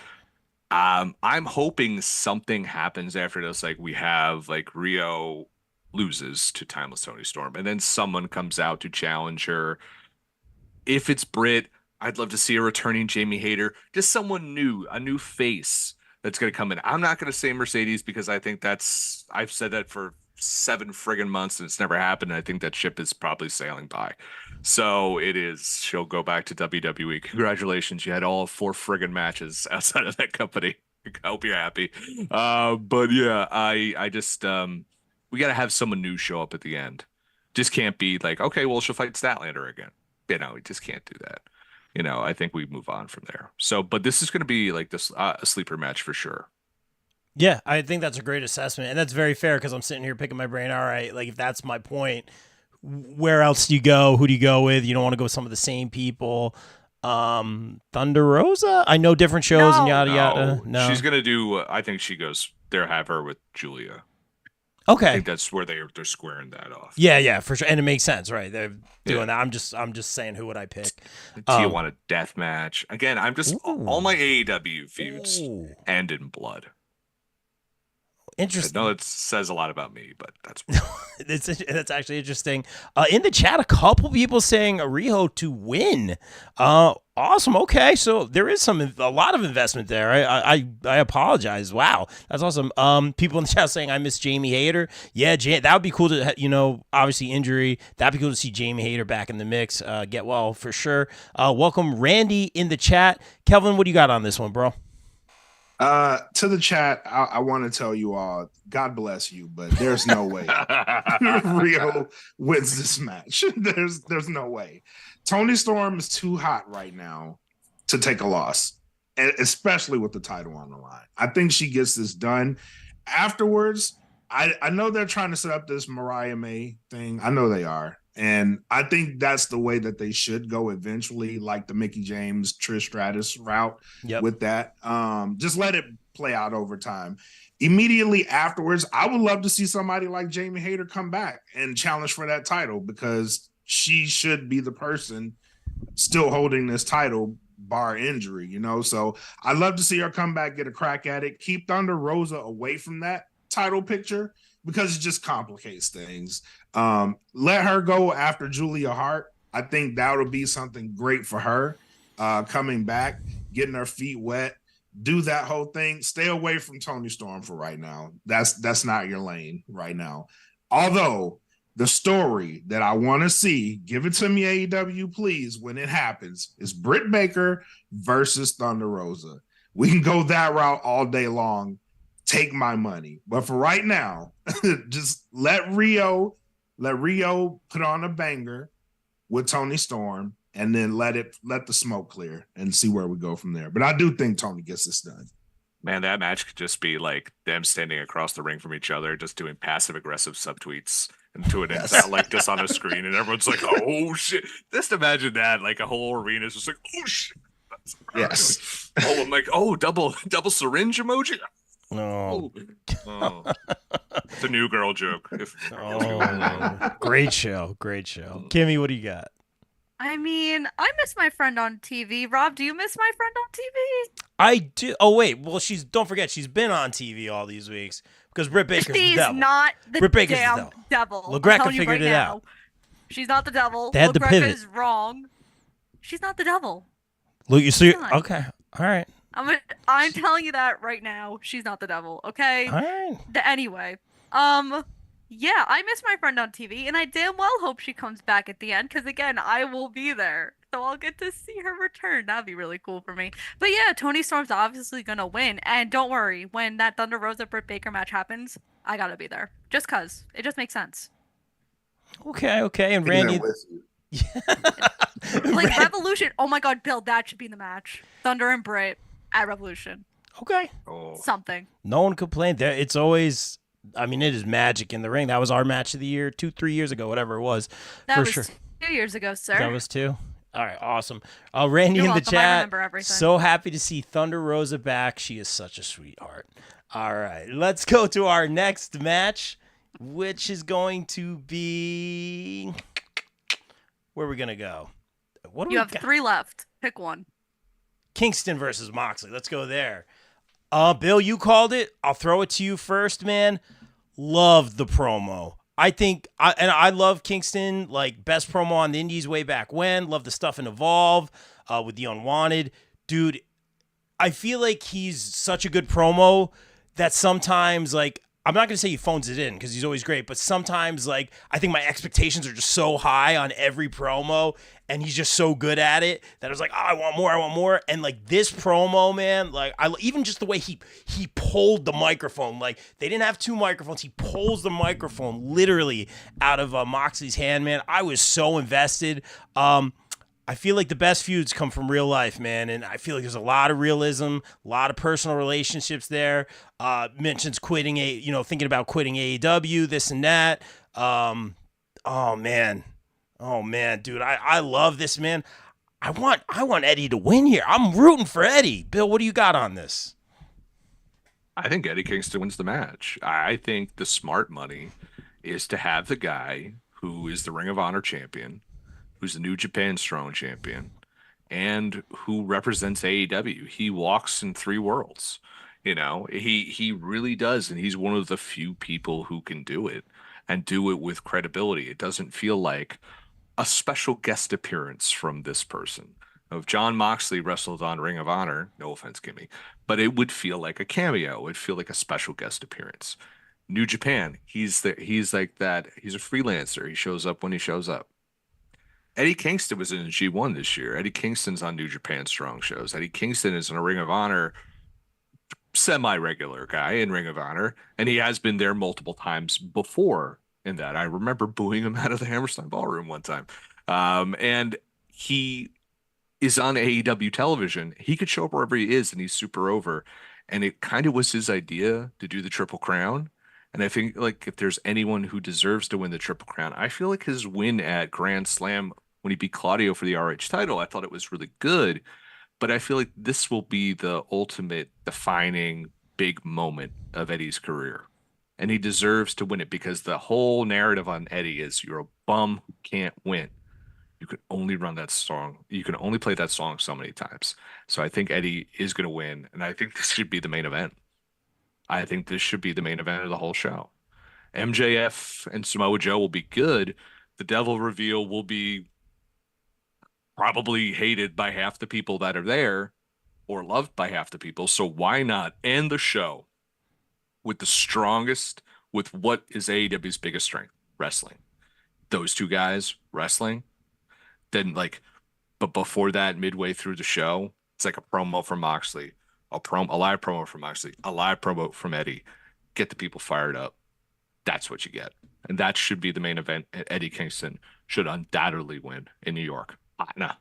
I'm hoping something happens after this. Like we have like Rio loses to Timeless Tony Storm, and then someone comes out to challenge her. If it's Britt, I'd love to see a returning Jamie Hayter, just someone new, a new face that's going to come in. I'm not going to say Mercedes because I think I've said that for 7 friggin' months and it's never happened. I think that ship is probably sailing by. So it is. She'll go back to WWE. Congratulations. You had all 4 friggin' matches outside of that company. I hope you're happy. But yeah, I just, we got to have someone new show up at the end. Just can't be like, okay, well, she'll fight Statlander again. We just can't do that. I think we move on from there. So, but this is going to be like this a sleeper match for sure. Yeah, I think that's a great assessment, and that's very fair because I'm sitting here picking my brain. All right, like if that's my point, where else do you go? Who do you go with? You don't want to go with some of the same people. Thunder Rosa? I know different shows and yada yada. No, she's gonna do. I think she goes there. Have her with Julia. Okay, I think that's where they're squaring that off. Yeah, for sure, and it makes sense, right? They're doing that. I'm just saying, who would I pick? Tijuana death match again. I'm just all my AEW feuds end in blood. Interesting. I know it says a lot about me, but that's that's actually interesting. In the chat, a couple people saying Riho to win. Awesome. Okay, so there is a lot of investment there. I apologize. Wow, that's awesome. People in the chat saying I miss Jamie Hayter. Yeah, that would be cool to obviously injury. That'd be cool to see Jamie Hayter back in the mix. Get well for sure. Welcome Randy in the chat. Kelvin, what do you got on this one, bro? To the chat, I want to tell you all, God bless you, but there's no way Rio wins this match. There's no way. Tony Storm is too hot right now to take a loss, especially with the title on the line. I think she gets this done. Afterwards, I know they're trying to set up this Mariah May thing. I know they are. And I think that's the way that they should go eventually, like the Mickie James, Trish Stratus route with that. Just let it play out over time. Immediately afterwards, I would love to see somebody like Jamie Hayter come back and challenge for that title because she should be the person still holding this title, bar injury, So I'd love to see her come back, get a crack at it, keep Thunder Rosa away from that title picture because it just complicates things. Let her go after Julia Hart. I think that would be something great for her coming back, getting her feet wet, do that whole thing. Stay away from Tony Storm for right now. That's not your lane right now. Although the story that I want to see, give it to me, AEW, please, when it happens, is Britt Baker versus Thunder Rosa. We can go that route all day long. Take my money. But for right now, just let Rio put on a banger with Tony Storm and then let the smoke clear and see where we go from there. But I do think Tony gets this done. Man, that match could just be like them standing across the ring from each other, just doing passive aggressive subtweets into it out like this on a screen, and everyone's like, "Oh shit!" Just imagine that, like a whole arena is just like, "Oh shit!" Yes. Oh, I'm like, oh, double syringe emoji. Oh, Oh. It's a new girl joke. Great show. Kimmy, what do you got? I mean, I miss my friend on TV. Rob, do you miss my friend on TV? I do. Oh wait, well don't forget she's been on TV all these weeks because Britt Baker's the She's devil. not the Britt Baker's the damn devil. I'm LaGreca telling you figured right it now. out. She's not the devil. They had the LaGreca pivot. is wrong. She's not the devil. Look, you see? Not. Okay, all right. I'm telling you that right now. She's not the devil. Okay. All right. Anyway, yeah, I miss my friend on TV, and I damn well hope she comes back at the end, because again, I will be there, so I'll get to see her return. That'd be really cool for me. But yeah, Toni Storm's obviously gonna win, and don't worry, when that Thunder Rosa Britt Baker match happens, I gotta be there, just cause it just makes sense. Okay, and Randy. Like Revolution. Oh my God, Bill, that should be the match. Thunder and Britt at Revolution. Okay. Oh. Something. No one complained. There, it's always. I mean, it is magic in the ring. That was our match of the year 2-3 years ago, whatever it was. That for was sure. 2 years ago, sir. That was 2. All right, awesome. Randy You're in the welcome. I chat. remember everything. So happy to see Thunder Rosa back. She is such a sweetheart. All right, let's go to our next match, which is going to be. Where are we gonna go? What do You we have got? 3 left. Pick one. Kingston versus Moxley. Let's go there. Bill, you called it. I'll throw it to you first, man. Love the promo. I love Kingston, like best promo on the Indies way back when. Love the stuff in Evolve with the Unwanted. Dude, I feel like he's such a good promo that sometimes, like, I'm not going to say he phones it in because he's always great, but sometimes, like, I think my expectations are just so high on every promo, and he's just so good at it that I was like, oh, I want more. And, like, this promo, man, like, even just the way he pulled the microphone, like, they didn't have 2 microphones. He pulls the microphone literally out of Moxley's hand, man. I was so invested. I feel like the best feuds come from real life, man, and I feel like there's a lot of realism, a lot of personal relationships there. Mentions thinking about quitting AEW, this and that. Oh man, dude, I love this, man. I want Eddie to win here. I'm rooting for Eddie. Bill, what do you got on this? I think Eddie Kingston wins the match. I think the smart money is to have the guy who is the Ring of Honor champion, who's the New Japan Strong champion, and who represents AEW. He walks in 3 worlds. You know, he really does, and he's one of the few people who can do it and do it with credibility. It doesn't feel like a special guest appearance from this person. If John Moxley wrestled on Ring of Honor, no offense, Kimmy, but it would feel like a cameo. It would feel like a special guest appearance. New Japan, he's like that. He's a freelancer. He shows up when he shows up. Eddie Kingston was in G1 this year. Eddie Kingston's on New Japan Strong shows. Eddie Kingston is in a Ring of Honor semi-regular guy in Ring of Honor, and he has been there multiple times before in that. I remember booing him out of the Hammerstein Ballroom one time. And he is on AEW television. He could show up wherever he is, and he's super over. And it kind of was his idea to do the Triple Crown. And I think, like, if there's anyone who deserves to win the Triple Crown, I feel like his win at Grand Slam when he beat Claudio for the RH title, I thought it was really good. But I feel like this will be the ultimate defining big moment of Eddie's career. And he deserves to win it because the whole narrative on Eddie is you're a bum who can't win. You can only run that song. You can only play that song so many times. So I think Eddie is going to win. And I think this should be the main event. I think this should be the main event of the whole show. MJF and Samoa Joe will be good. The Devil reveal will be probably hated by half the people that are there or loved by half the people. So why not end the show with the strongest, with what is AEW's biggest strength? Wrestling. Those 2 guys wrestling. Then, like, but before that, midway through the show, it's like a promo from Moxley, a live promo from Moxley, a live promo from Eddie. Get the people fired up. That's what you get. And that should be the main event. Eddie Kingston should undoubtedly win in New York. Nah.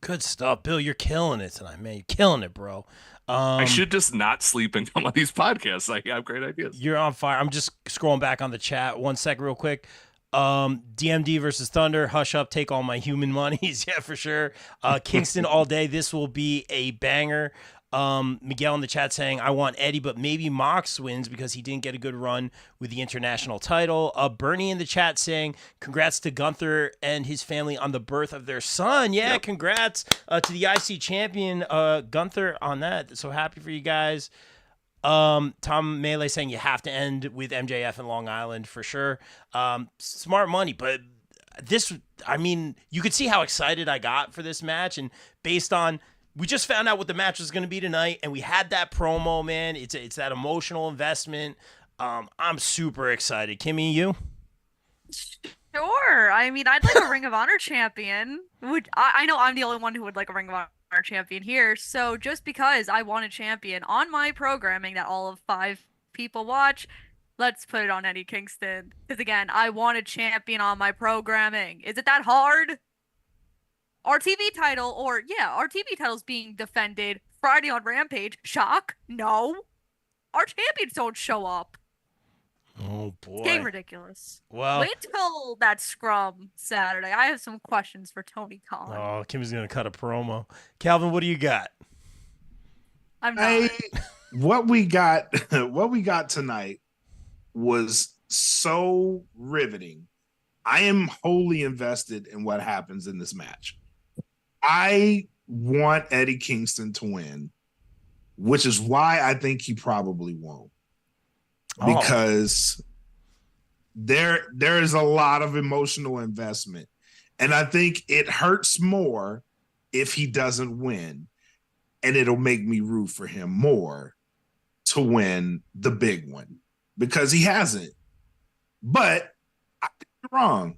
Good stuff, Bill. You're killing it tonight, man. You're killing it, bro. I should just not sleep in some of these podcasts. I have great ideas. You're on fire. I'm just scrolling back on the chat 1 second real quick. DMD versus Thunder. Hush up, take all my human monies. Yeah, for sure. Kingston all day. This will be a banger. Miguel in the chat saying, I want Eddie, but maybe Mox wins because he didn't get a good run with the international title. Bernie in the chat saying, congrats to Gunther and his family on the birth of their son. Yeah, yep. Congrats to the IC champion, Gunther, on that. So happy for you guys. Tom Melee saying you have to end with MJF in Long Island for sure. Smart money, but this, I mean, you could see how excited I got for this match, and based on, we just found out what the match was going to be tonight, and we had that promo, man. It's that emotional investment. I'm super excited. Kimmy, you? Sure. I mean, I'd like a Ring of Honor champion. I know I'm the only one who would like a Ring of Honor champion here. So just because I want a champion on my programming that all of 5 people watch, let's put it on Eddie Kingston. Because again, I want a champion on my programming. Is it that hard? Our TV title's being defended Friday on Rampage. Shock? No. Our champions don't show up. Oh, boy. It's getting ridiculous. Well, wait till that scrum Saturday. I have some questions for Tony Khan. Oh, Kimmy's going to cut a promo. Calvin, what do you got? I'm not. What we got tonight was so riveting. I am wholly invested in what happens in this match. I want Eddie Kingston to win, which is why I think he probably won't. Because there is a lot of emotional investment. And I think it hurts more if he doesn't win. And it'll make me root for him more to win the big one. Because he hasn't. But I think you're wrong.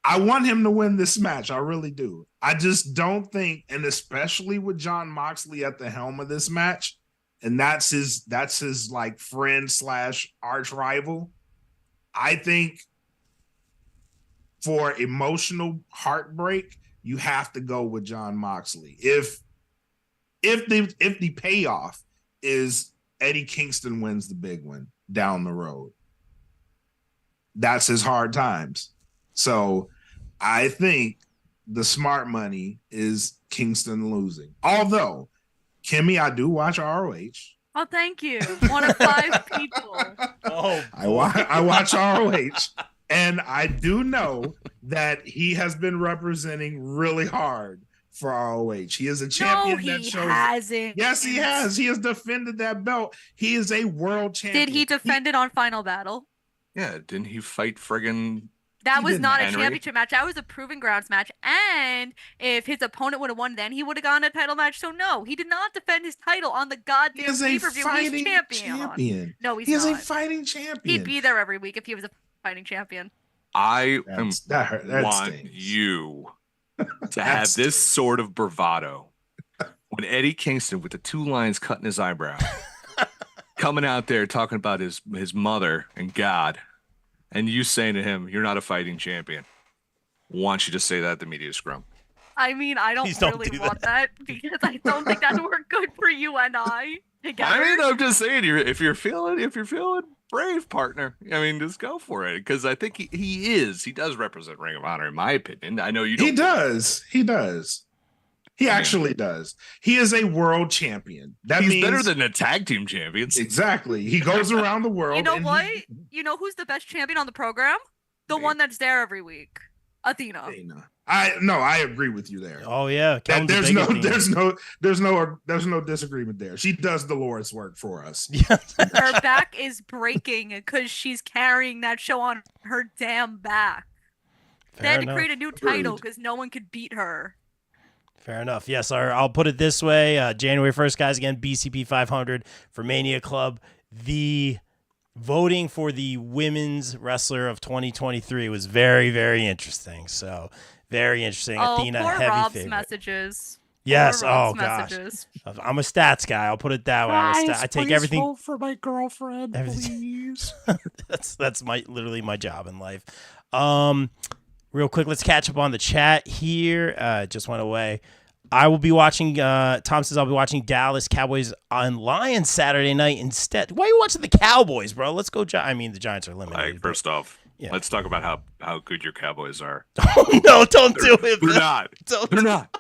I want him to win this match. I really do. I just don't think, and especially with Jon Moxley at the helm of this match, and that's his like friend / arch rival. I think for emotional heartbreak, you have to go with Jon Moxley. If the payoff is Eddie Kingston wins the big one down the road, that's his hard times. So I think the smart money is Kingston losing. Although, Kimmy, I do watch ROH. Oh, thank you. One of 5 people. Oh, I watch ROH, and I do know that he has been representing really hard for ROH. He is a champion. No, he hasn't. Yes, he has. He has defended that belt. He is a world champion. Did he defend it on Final Battle? Yeah, didn't he fight friggin' That was not a Henry? championship match. That was a Proving Grounds match. And if his opponent would have won, then he would have gotten a title match. So no, he did not defend his title on the goddamn pay-per-view. He's champion. No, he's not. He is a fighting champion. He'd be there every week if he was a fighting champion. I that want stings. You to have this sort of bravado when Eddie Kingston with the 2 lines cutting his eyebrow coming out there talking about his mother and God, and you saying to him, you're not a fighting champion. Want you to say that at the media scrum. I mean, I don't really want that because I don't think that would work good for you and I together. I mean, I'm just saying, if you're feeling brave, partner, I mean, just go for it. Because I think he does represent Ring of Honor, in my opinion. I know you don't. He does. He actually does. He is a world champion. That He's means better than the tag team champions. Exactly. He goes around the world. You know what? You know who's the best champion on the program? The one that's there every week. Athena. I agree with you there. Oh yeah. There's no disagreement there. She does the Lord's work for us. Her back is breaking because she's carrying that show on her damn back. They had to create a new title because no one could beat her. Fair enough. Yes, I'll put it this way. January 1st, guys, again, BCP 500 for Mania Club. The voting for the women's wrestler of 2023 was very, very interesting. So, very interesting. Oh, Athena, poor heavy Rob's favorite. Messages. Yes. Gosh. Messages. I'm a stats guy. I'll put it that way. I take everything. Vote for my girlfriend, please. that's literally my job in life. Real quick, let's catch up on the chat here. Just went away. I will be watching, Tom says I'll be watching Dallas Cowboys on Lions Saturday night instead. Why are you watching the Cowboys, bro? Let's go. The Giants are eliminated. First off, Yeah. Let's talk about how good your Cowboys are. Oh no! Don't do it. They're not. Don't They're not.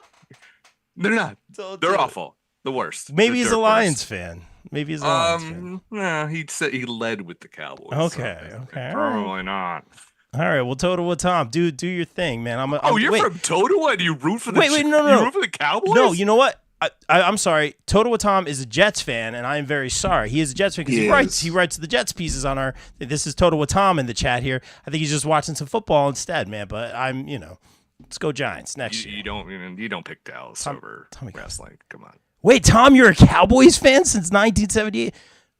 They're not. Don't They're do it. awful. The worst. Maybe he's a They're Lions worst. fan. Maybe he's a Lions fan. Nah, he said he led with the Cowboys. Okay. So Okay. probably not. All right. Well, Totowa Tom, do your thing, man. You're wait, from Totowa and you root for the no. You root for the Cowboys? No, you know what? I'm sorry. Totowa Tom is a Jets fan, and I am very sorry. He is a Jets fan because he writes the Jets pieces on our. This is Totowa Tom in the chat here. I think he's just watching some football instead, man. But I'm, let's go Giants next year. You don't pick Dallas over wrestling. Come on. Wait, Tom, you're a Cowboys fan since 1978.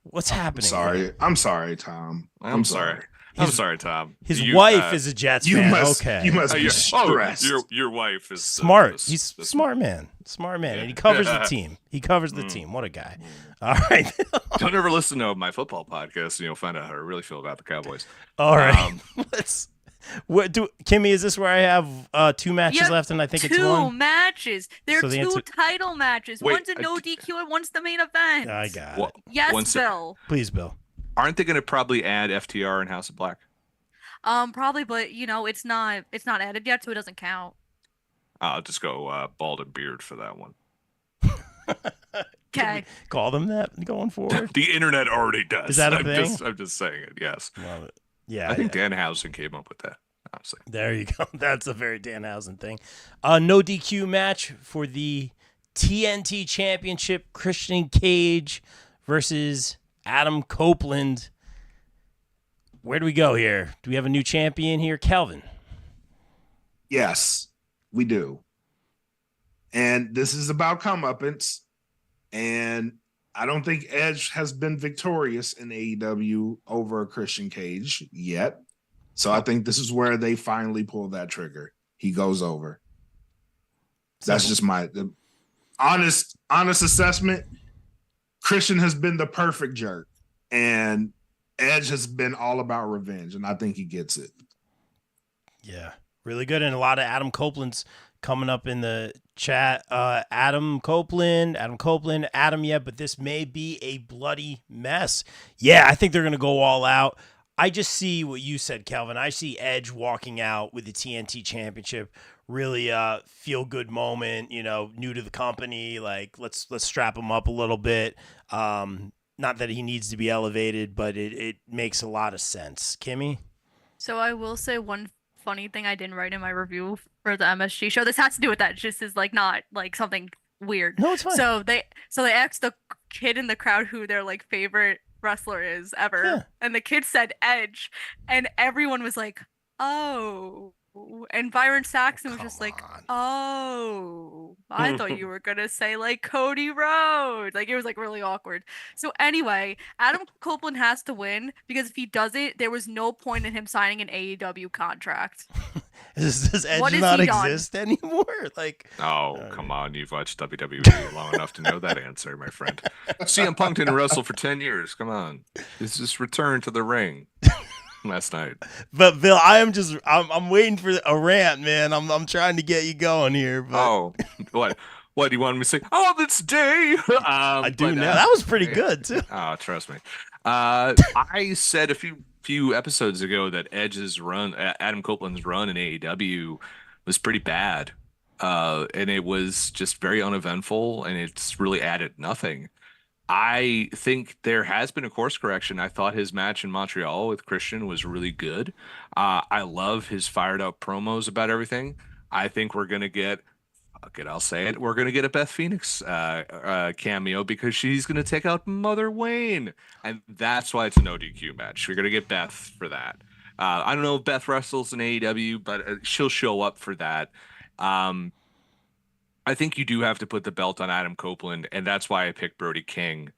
What's happening? Sorry, I'm sorry, Tom. I'm sorry. I'm sorry, Tom. His wife is a Jets fan. Okay. You must be stressed. Your wife is smart. He's smart man. Smart man. And he covers the team. He covers the team. What a guy. All right. Don't ever listen to my football podcast and you'll find out how I really feel about the Cowboys. All right. Kimmy, is this where I have 2 matches left and I think it's 1? 2 matches. There are So the 2 answer- title matches. Wait, one's a no DQ and one's the main event. I got Well, it. Yes, Bill. Please, Bill. Aren't they going to probably add FTR and House of Black? Probably, but it's not added yet, so it doesn't count. I'll just go bald and beard for that one. Okay. Call them that going forward. The internet already does. Is that a thing? I'm just saying it. Yes. Love it. Yeah. I think Danhausen came up with that. Honestly. There you go. That's a very Danhausen thing. No DQ match for the TNT Championship. Christian Cage versus Adam Copeland. Where do we go here? Do we have a new champion here? Kelvin. Yes, we do. And this is about comeuppance. And I don't think Edge has been victorious in AEW over Christian Cage yet. So I think this is where they finally pull that trigger. He goes over. That's just my honest assessment. Christian has been the perfect jerk. And Edge has been all about revenge. And I think he gets it. Yeah, really good. And a lot of Adam Copeland's coming up in the chat. Adam, yeah, but this may be a bloody mess. Yeah, I think they're going to go all out. I just see what you said, Kelvin. I see Edge walking out with the TNT Championship. Really feel good moment, new to the company. Like, let's strap him up a little bit. Not that he needs to be elevated, but it makes a lot of sense. Kimmy? So I will say one funny thing I didn't write in my review for the MSG show. This has to do with that. It just is not something weird. No, it's fine. So they asked the kid in the crowd who their favorite wrestler is ever, Yeah. and the kid said Edge, and everyone was like, "Oh." And Byron Saxon was just like, on. "Oh, I thought you were gonna say Cody Rhodes." It was really awkward. So anyway, Adam Copeland has to win because if he doesn't, there was no point in him signing an AEW contract. Does Edge What has not he done? exist anymore? Come on, you've watched WWE long enough to know that answer, my friend. CM Punk didn't wrestle for 10 years. Come on. This is return to the ring last night. But Bill, I'm waiting for a rant, man. I'm trying to get you going here. But Oh, what? What do you want me to say? Oh, this day. I do know. That was pretty good too. Oh, trust me. I said a few episodes ago that Adam Copeland's run in AEW was pretty bad. And it was just very uneventful and it's really added nothing. I think there has been a course correction. I thought his match in Montreal with Christian was really good. I love his fired up promos about everything. I think we're going to get, I'll say it, we're going to get a Beth Phoenix cameo because she's going to take out Mother Wayne. And that's why it's a no DQ match. We're going to get Beth for that. I don't know if Beth wrestles in AEW, but she'll show up for that. I think you do have to put the belt on Adam Copeland, and that's why I picked Brody King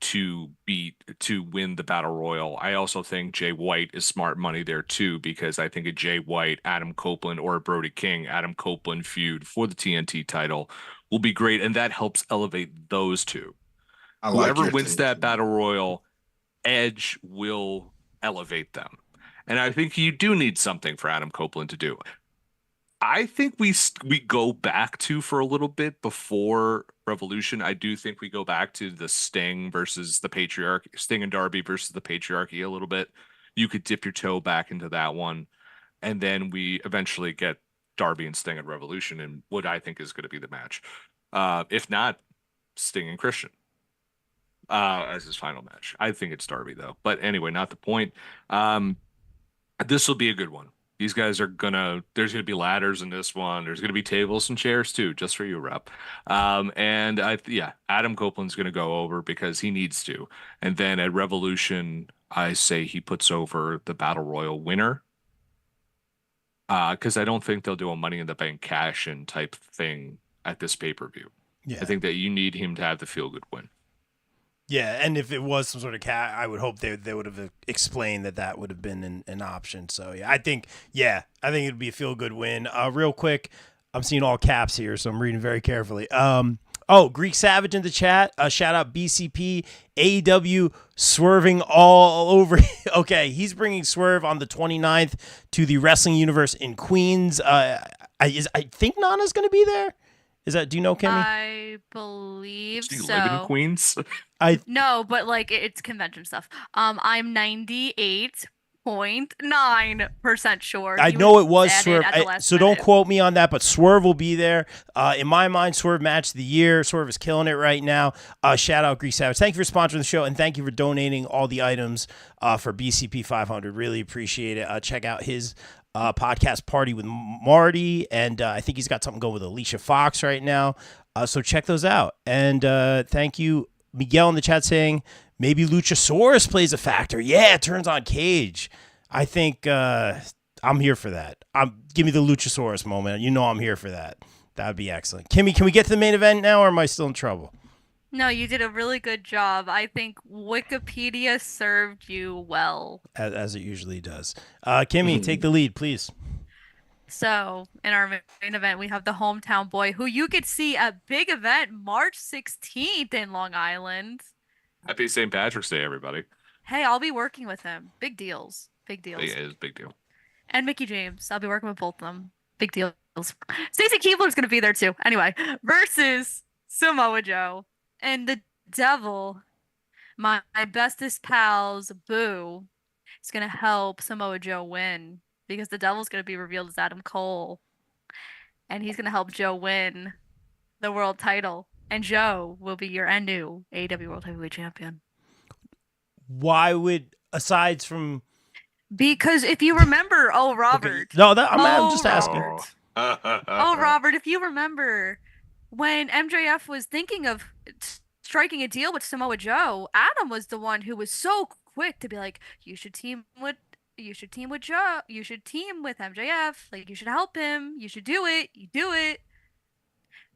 to win the Battle Royal. I also think Jay White is smart money there too, because I think a Jay White, Adam Copeland, or a Brody King, Adam Copeland feud for the TNT title will be great, and that helps elevate those two. Whoever wins that Battle Royal, Edge will elevate them. And I think you do need something for Adam Copeland to do. I think we go back to, for a little bit before Revolution, I do think we go back to the Sting versus the Patriarchy, Sting and Darby versus the Patriarchy a little bit, you could dip your toe back into that one, and then we eventually get Darby and Sting at Revolution in what I think is going to be the match. If not, Sting and Christian as his final match. I think it's Darby though. But anyway, not the point. This will be a good one. These guys are there's gonna be ladders in this one. There's gonna be tables and chairs too, just for you, Rep. And Adam Copeland's gonna go over because he needs to. And then at Revolution, I say he puts over the Battle Royal winner. Because I don't think they'll do a Money in the Bank cash-in type thing at this pay-per-view. Yeah. I think that you need him to have the feel-good win. Yeah, and if it was some sort of I would hope they would have explained that would have been an option. So yeah, I think it'd be a feel good win. Real quick, I'm seeing all caps here, so I'm reading very carefully. Greek Savage in the chat. Shout out BCP, AEW swerving all over. Okay, he's bringing Swerve on the 29th to the Wrestling Universe in Queens. I think Nana's going to be there. Do you know, Kimmy? I believe Do you so. live in Queens? No, but like it's convention stuff. I'm 98.9% sure. I He know it was added Swerve, at the last so don't minute. quote me on that, but Swerve will be there. In my mind, Swerve match of the year. Swerve is killing it right now. Shout out Greek Savage. Thank you for sponsoring the show, and thank you for donating all the items for BCP 500. Really appreciate it. Check out his podcast Party with Marty, and I think he's got something going with Alicia Fox right now. So check those out. And thank you, Miguel in the chat saying maybe Luchasaurus plays a factor. Yeah, it turns on Cage. I think I'm here for that. Give me the Luchasaurus moment. You know I'm here for that. That would be excellent. Kimmy, can we get to the main event now, or am I still in trouble? No, you did a really good job. I think Wikipedia served you well. As it usually does. Kimmy, take the lead, please. So, in our main event, we have the hometown boy who you could see at big event March 16th in Long Island. Happy St. Patrick's Day, everybody. Hey, I'll be working with him. Big deals. Big deals. Yeah, it is a big deal. And Mickey James. I'll be working with both of them. Big deals. Stacey Keebler's going to be there too. Anyway, versus Samoa Joe and the Devil, my bestest pals, Boo, is going to help Samoa Joe win because the Devil's going to be revealed as Adam Cole. And he's going to help Joe win the world title. And Joe will be your new AEW World Heavyweight Champion. Why would, aside from... Because if you remember, Robert. Okay. No, I'm just asking. Robert, if you remember, when MJF was thinking of striking a deal with Samoa Joe, Adam was the one who was so quick to be like, you should team with Joe, you should team with MJF, like you should help him, you should do it, you do it.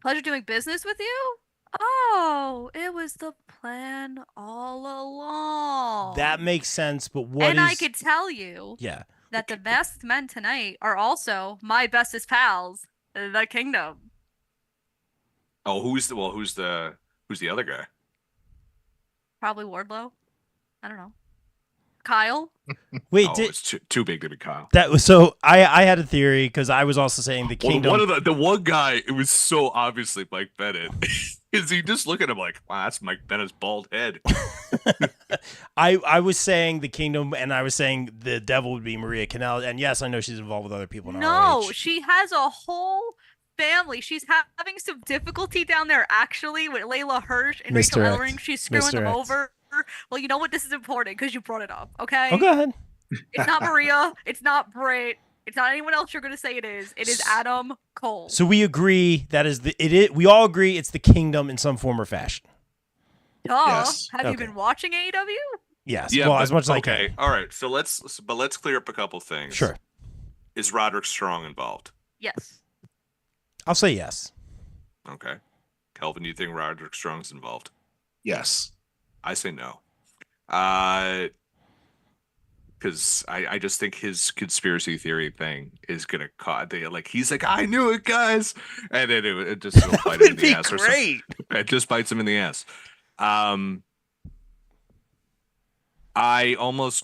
Pleasure doing business with you? Oh, it was the plan all along. That makes sense, but I could tell you that the best men tonight are also my bestest pals, the Kingdom. Oh, who's the other guy? Probably Wardlow. I don't know. Kyle? Wait, it's too big to be Kyle. That was so. I had a theory because I was also saying the Kingdom. One of the one guy, it was so obviously Mike Bennett. Is he just look at him like, wow, that's Mike Bennett's bald head? I was saying the Kingdom, and I was saying the Devil would be Maria Kanellis, and yes, I know she's involved with other people in ROH. She has a whole family. She's having some difficulty down there actually with Layla Hirsch and Rachel Ellering. She's screwing them over. Well, you know what? This is important because you brought it up. Okay. Oh, go ahead. It's not Maria. It's not Britt. It's not anyone else you're going to say it is. It is Adam Cole. So we agree that we all agree it's the Kingdom in some form or fashion. Duh. Yes. Have you been watching AEW? Yes. Yeah, as much as I can. All right. So let's clear up a couple things. Sure. Is Roderick Strong involved? Yes. I'll say yes. Okay. Kelvin, do you think Roderick Strong's involved? Yes. I say no. Because I just think his conspiracy theory thing is gonna cause he's like, I knew it, guys, and then it just will bite him in the ass. Great. It just bites him in the ass. I almost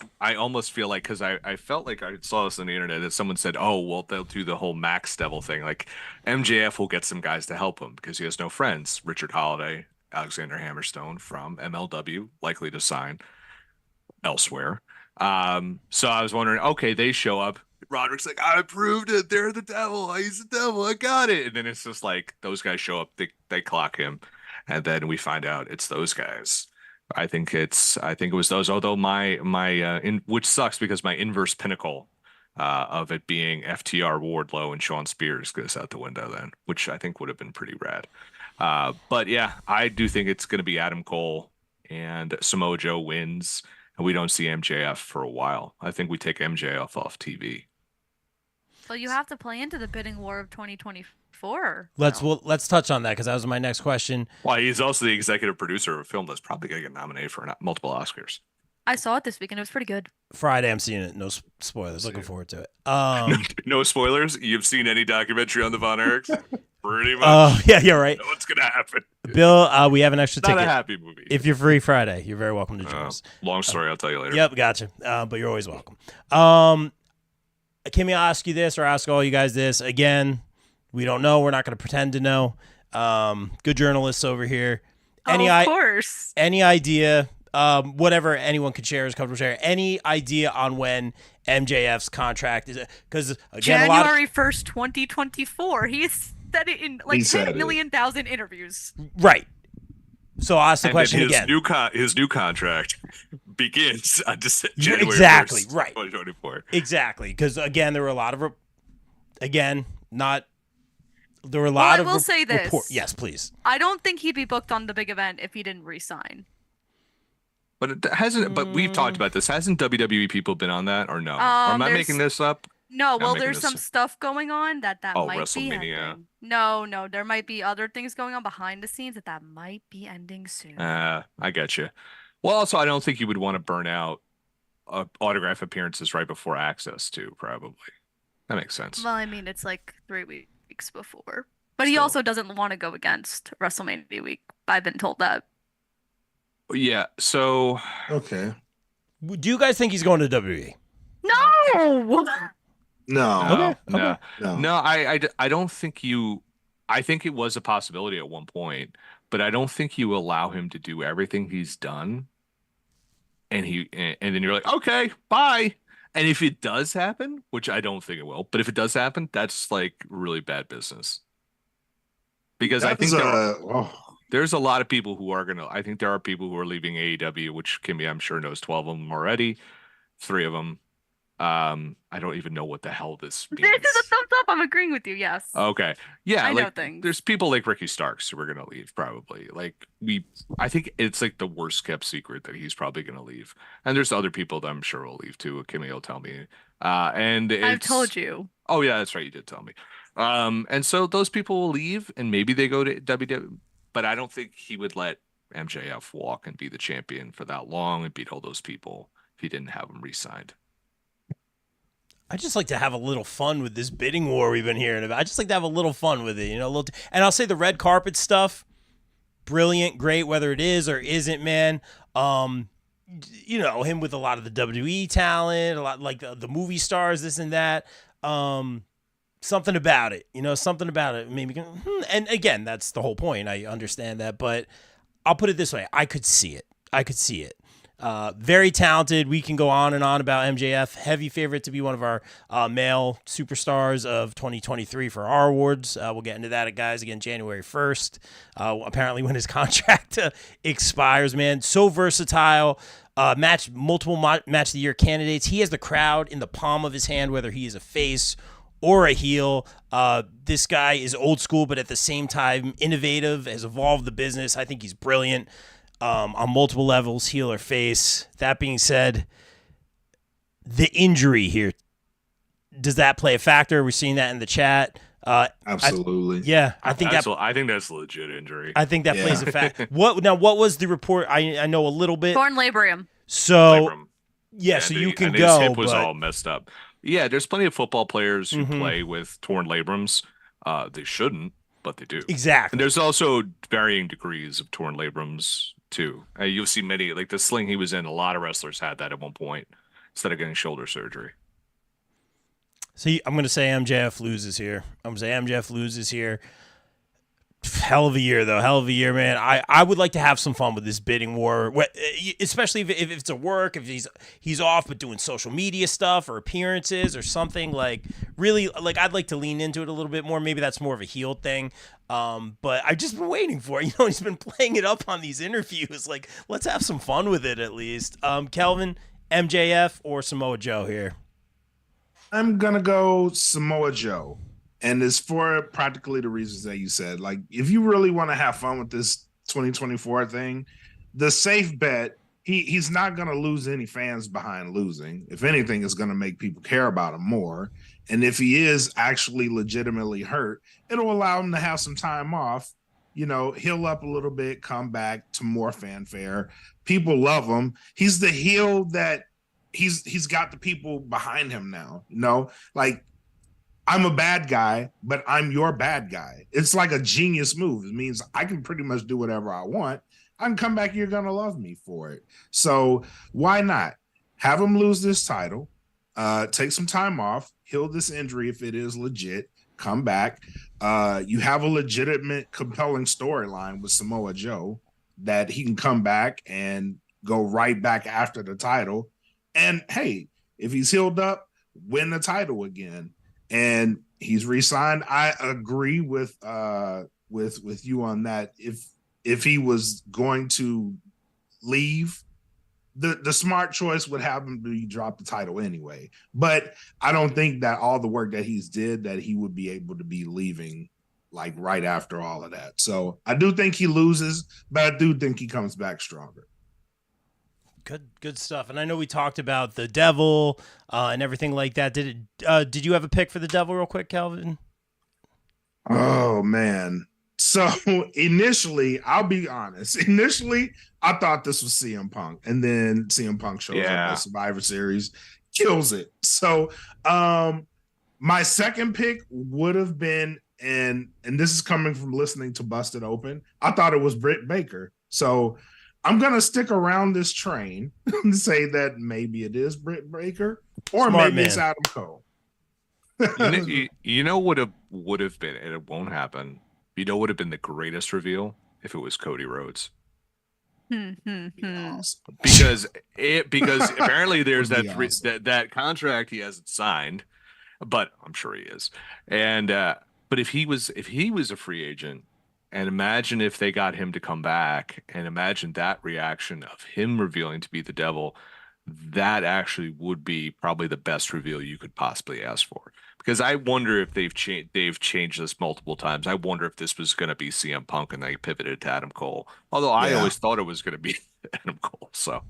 feel like, because I felt like I saw this on the internet that someone said, oh well, they'll do the whole Max Devil thing. Like MJF will get some guys to help him because he has no friends. Richard Holiday, Alexander Hammerstone from MLW, likely to sign elsewhere. So I was wondering, okay, they show up. Roderick's like, I proved it. They're the devil. He's the devil. I got it. And then it's just like those guys show up. They clock him, and then we find out it's those guys. I think it was those. Although which sucks because my inverse pinnacle of it being FTR, Wardlow, and Shawn Spears goes out the window then, which I think would have been pretty rad. But yeah, I do think it's going to be Adam Cole and Samoa Joe wins, and we don't see MJF for a while. I think we take MJF off TV. Well, you have to play into the bidding war of 2024. Let's touch on that because that was my next question. Well, he's also the executive producer of a film that's probably going to get nominated for multiple Oscars. I saw it this weekend. It was pretty good. Friday, I'm seeing it. No spoilers. Looking forward to it. No spoilers. You've seen any documentary on the Von Erichs? Pretty much. Oh, yeah, you're right. What's going to happen? Bill, we have an extra ticket. Not a happy movie. If you're free Friday, you're very welcome to join us. Long story. I'll tell you later. Yep, gotcha. But you're always welcome. Kimmy, I'll ask you this or ask all you guys this. Again, we don't know. We're not going to pretend to know. Good journalists over here. Of course. Any idea, whatever anyone could share is comfortable sharing, any idea on when MJF's contract is? Because, again, January 1st, 2024. He said it in like 10 million thousand interviews. Right. So I'll ask the question again. His new contract begins on January 1st, exactly, right. 2024. Exactly, because again, there were a lot of I will say this. Yes, please. I don't think he'd be booked on the big event if he didn't resign. But it hasn't. But we've talked about this. Hasn't WWE people been on that or no? Or am I making this up? No, well, there's some stuff going on that might be WrestleMania. ending. No, there might be other things going on behind the scenes that might be ending soon. I get you. Well, also, I don't think you would want to burn out autograph appearances right before Access too. Probably that makes sense. Well, I mean, it's like 3 weeks before, but he also doesn't want to go against WrestleMania week. I've been told that. Yeah. So. Okay. Do you guys think he's going to WWE? No. No. I don't think you. I think it was a possibility at one point, but I don't think you allow him to do everything he's done. And then you're like, okay, bye. And if it does happen, which I don't think it will, but if it does happen, that's like really bad business. Because I think there's a lot of people who are gonna. I think there are people who are leaving AEW, which Kimmy, I'm sure, knows 12 of them already. 3 of them. I don't even know what the hell this means. This is a thumbs up. I'm agreeing with you. Yes. Okay. Yeah. I know things. There's people like Ricky Starks who are gonna leave probably. I think it's like the worst kept secret that he's probably gonna leave. And there's other people that I'm sure will leave too. Kimmy will tell me. And I've told you. Oh yeah, that's right. You did tell me. And so those people will leave, and maybe they go to WWE. But I don't think he would let MJF walk and be the champion for that long and beat all those people if he didn't have him re-signed. I just like to have a little fun with this bidding war we've been hearing about. I just like to have a little fun with it, and I'll say the red carpet stuff, brilliant, great, whether it is or isn't, man. Him with a lot of the WWE talent, a lot like the movie stars, this and that. Something about it, something about it. Maybe, and again, that's the whole point. I understand that, but I'll put it this way: I could see it. Very talented. We can go on and on about MJF. Heavy favorite to be one of our male superstars of 2023 for our awards. We'll get into that, guys, again, January 1st. Apparently when his contract expires, man. So versatile. Multiple match of the year candidates. He has the crowd in the palm of his hand, whether he is a face or a heel. This guy is old school, but at the same time innovative, has evolved the business. I think he's brilliant. On multiple levels, heel or face. That being said, the injury here, does that play a factor? We're seeing that in the chat. Absolutely. I think that's a legit injury. I think that plays a factor. What was the report? I know a little bit. Torn labrum. So so you can go. His hip was all messed up. Yeah, there's plenty of football players who play with torn labrums. They shouldn't, but they do. Exactly. And there's also varying degrees of torn labrums too. You'll see many, like the sling he was in, a lot of wrestlers had that at one point instead of getting shoulder surgery. See, I'm going to say MJF loses here. Hell of a year, though. Hell of a year, man. I would like to have some fun with this bidding war, especially if it's a work, if he's off but doing social media stuff or appearances or something. Like, really, like, I'd like to lean into it a little bit more. Maybe that's more of a heel thing. But I've just been waiting for it. He's been playing it up on these interviews. Like, let's have some fun with it at least. Kelvin, MJF, or Samoa Joe here? I'm going to go Samoa Joe. And it's for practically the reasons that you said. Like, if you really want to have fun with this 2024 thing, the safe bet, he's not going to lose any fans behind losing. If anything, it's going to make people care about him more. And if he is actually legitimately hurt, it'll allow him to have some time off, heal up a little bit, come back to more fanfare. People love him. He's the heel that he's got the people behind him now, like, I'm a bad guy, but I'm your bad guy. It's like a genius move. It means I can pretty much do whatever I want. I can come back, you're going to love me for it. So why not? Have him lose this title, take some time off, heal this injury if it is legit, come back. You have a legitimate, compelling storyline with Samoa Joe that he can come back and go right back after the title. And, hey, if he's healed up, win the title again. And he's re-signed. I agree with you on that. If he was going to leave, the smart choice would have him to drop the title anyway. But I don't think that all the work that he's did that he would be able to be leaving like right after all of that. So I do think he loses, but I do think he comes back stronger. Good stuff. And I know we talked about the Devil and everything like that. Did you have a pick for the Devil real quick, Calvin? Oh, man. So initially, I'll be honest. Initially, I thought this was CM Punk. And then CM Punk shows up at Survivor Series, kills it. So my second pick would have been, and this is coming from listening to Busted Open, I thought it was Britt Baker. So I'm going to stick around this train and say that maybe it is Britt Baker or Smart maybe man. it's Adam Cole. What would have been, and it won't happen. Would have been the greatest reveal if it was Cody Rhodes. Awesome. Because apparently there's that contract he hasn't signed, but I'm sure he is. And but if he was a free agent, and imagine if they got him to come back, and imagine that reaction of him revealing to be the Devil, that actually would be probably the best reveal you could possibly ask for. Because I wonder if they've changed this multiple times. I wonder if this was going to be CM Punk and they pivoted to Adam Cole. Although I always thought it was going to be Adam Cole. So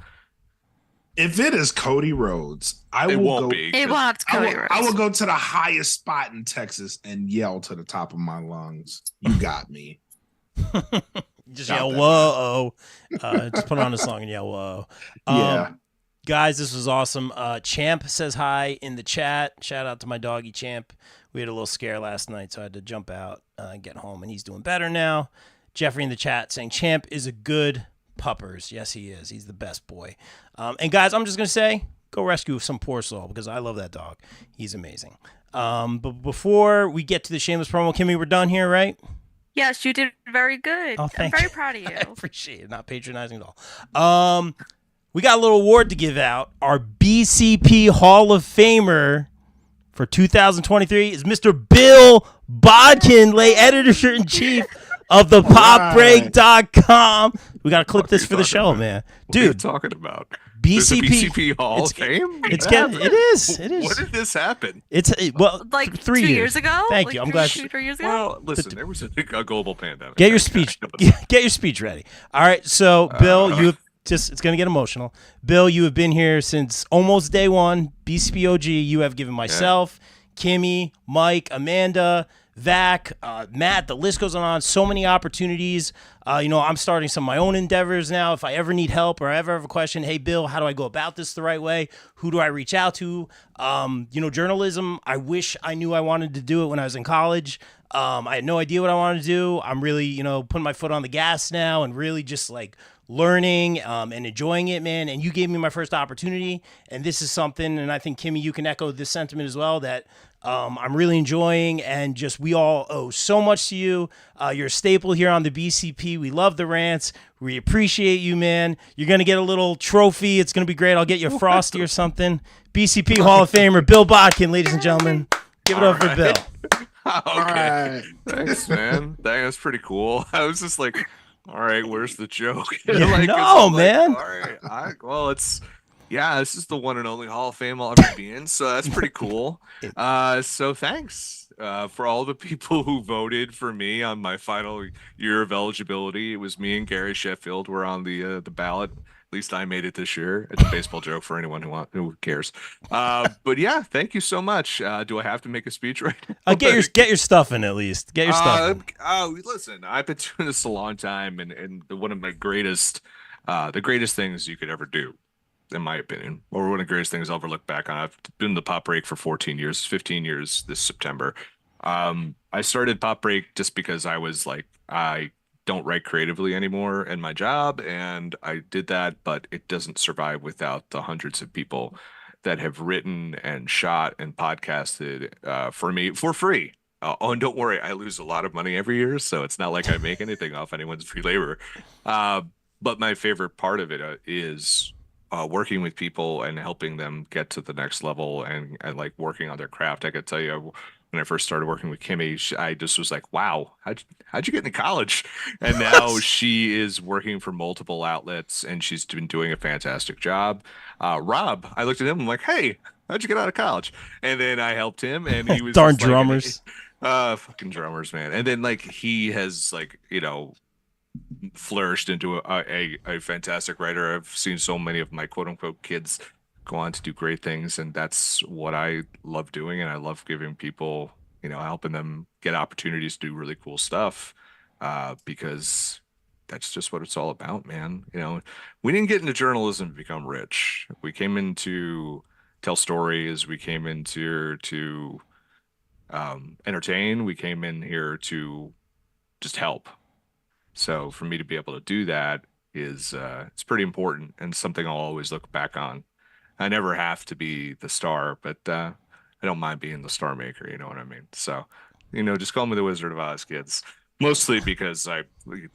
if it is Cody Rhodes, It won't have Cody Rhodes. I will go to the highest spot in Texas and yell to the top of my lungs, "You got me." Just yell, whoa. Just put on a song and yell, whoa. Yeah. Guys, this was awesome. Champ says hi in the chat. Shout out to my doggy Champ. We had a little scare last night, so I had to jump out and get home, and he's doing better now. Jeffrey in the chat saying Champ is a good puppers. Yes, he is. He's the best boy. And guys, I'm just going to say, go rescue some poor soul because I love that dog. He's amazing. But before we get to the shameless promo, Kimmy, we're done here, right? Yes, you did very good. Oh, I'm very proud of you. I appreciate it. Not patronizing at all. We got a little award to give out. Our BCP Hall of Famer for 2023 is Mr. Bill Bodkin, lay editor-in-chief of the popbreak.com. We got to clip this for the show, man. Dude, what are you talking about? BCP Hall of Fame? It is. When did this happen? It's like 3 2 years. years ago. Thank like you. I'm glad. 3 years ago. Well, listen, there was a global pandemic. Get your speech. Get your speech ready. All right. So, Bill, it's going to get emotional. Bill, you have been here since almost day one. BCPOG, you have given myself, Kimmy, Mike, Amanda, Vac, Matt, the list goes on. So many opportunities. I'm starting some of my own endeavors now. If I ever need help or I ever have a question, hey, Bill, how do I go about this the right way? Who do I reach out to? Journalism, I wish I knew I wanted to do it when I was in college. I had no idea what I wanted to do. I'm really, putting my foot on the gas now and really just like learning and enjoying it, man. And you gave me my first opportunity. And this is something, and I think, Kimmy, you can echo this sentiment as well, that I'm really enjoying, and just we all owe so much to you. You're a staple here on the BCP. We love the rants. We appreciate you, man. You're going to get a little trophy. It's going to be great. I'll get you a Frosty or something. BCP Hall of Famer Bill Bodkin, ladies and gentlemen. Give it up for Bill. Okay. Thanks, man. That's pretty cool. I was just like, all right, where's the joke? Man. All right. Well, this is the one and only Hall of Fame I'll ever be in, so that's pretty cool. So thanks for all the people who voted for me on my final year of eligibility. It was me and Gary Sheffield were on the ballot. At least I made it this year. It's a baseball joke for anyone who cares. But yeah, thank you so much. Do I have to make a speech right now? Get your stuff in at least. Get your stuff in. Listen, I've been doing this a long time, and one of my the greatest things you could ever do, in my opinion, or one of the greatest things I'll ever look back on. I've been in the Pop Break for 14 years, 15 years this September. I started Pop Break just because I was like, I don't write creatively anymore in my job, and I did that, but it doesn't survive without the hundreds of people that have written and shot and podcasted for me for free. And don't worry, I lose a lot of money every year, so it's not like I make anything off anyone's free labor. But my favorite part of it is working with people and helping them get to the next level and like working on their craft. I could tell you, when I first started working with Kimmy, I just was like, wow, how'd you get into college? And now she is working for multiple outlets, and she's been doing a fantastic job. Rob, I looked at him, I'm like, hey, how'd you get out of college? And then I helped him, and he was darn drummers. Fucking drummers, man. And then like he has like, flourished into a fantastic writer. I've seen so many of my quote unquote kids go on to do great things, and that's what I love doing. And I love giving people, helping them get opportunities to do really cool stuff, because that's just what it's all about, man. We didn't get into journalism to become rich. We came in to tell stories. We came in to entertain. We came in here to just help. So for me to be able to do that is it's pretty important, and something I'll always look back on. I never have to be the star, but I don't mind being the star maker. You know what I mean? So, just call me the Wizard of Oz, kids. Mostly because I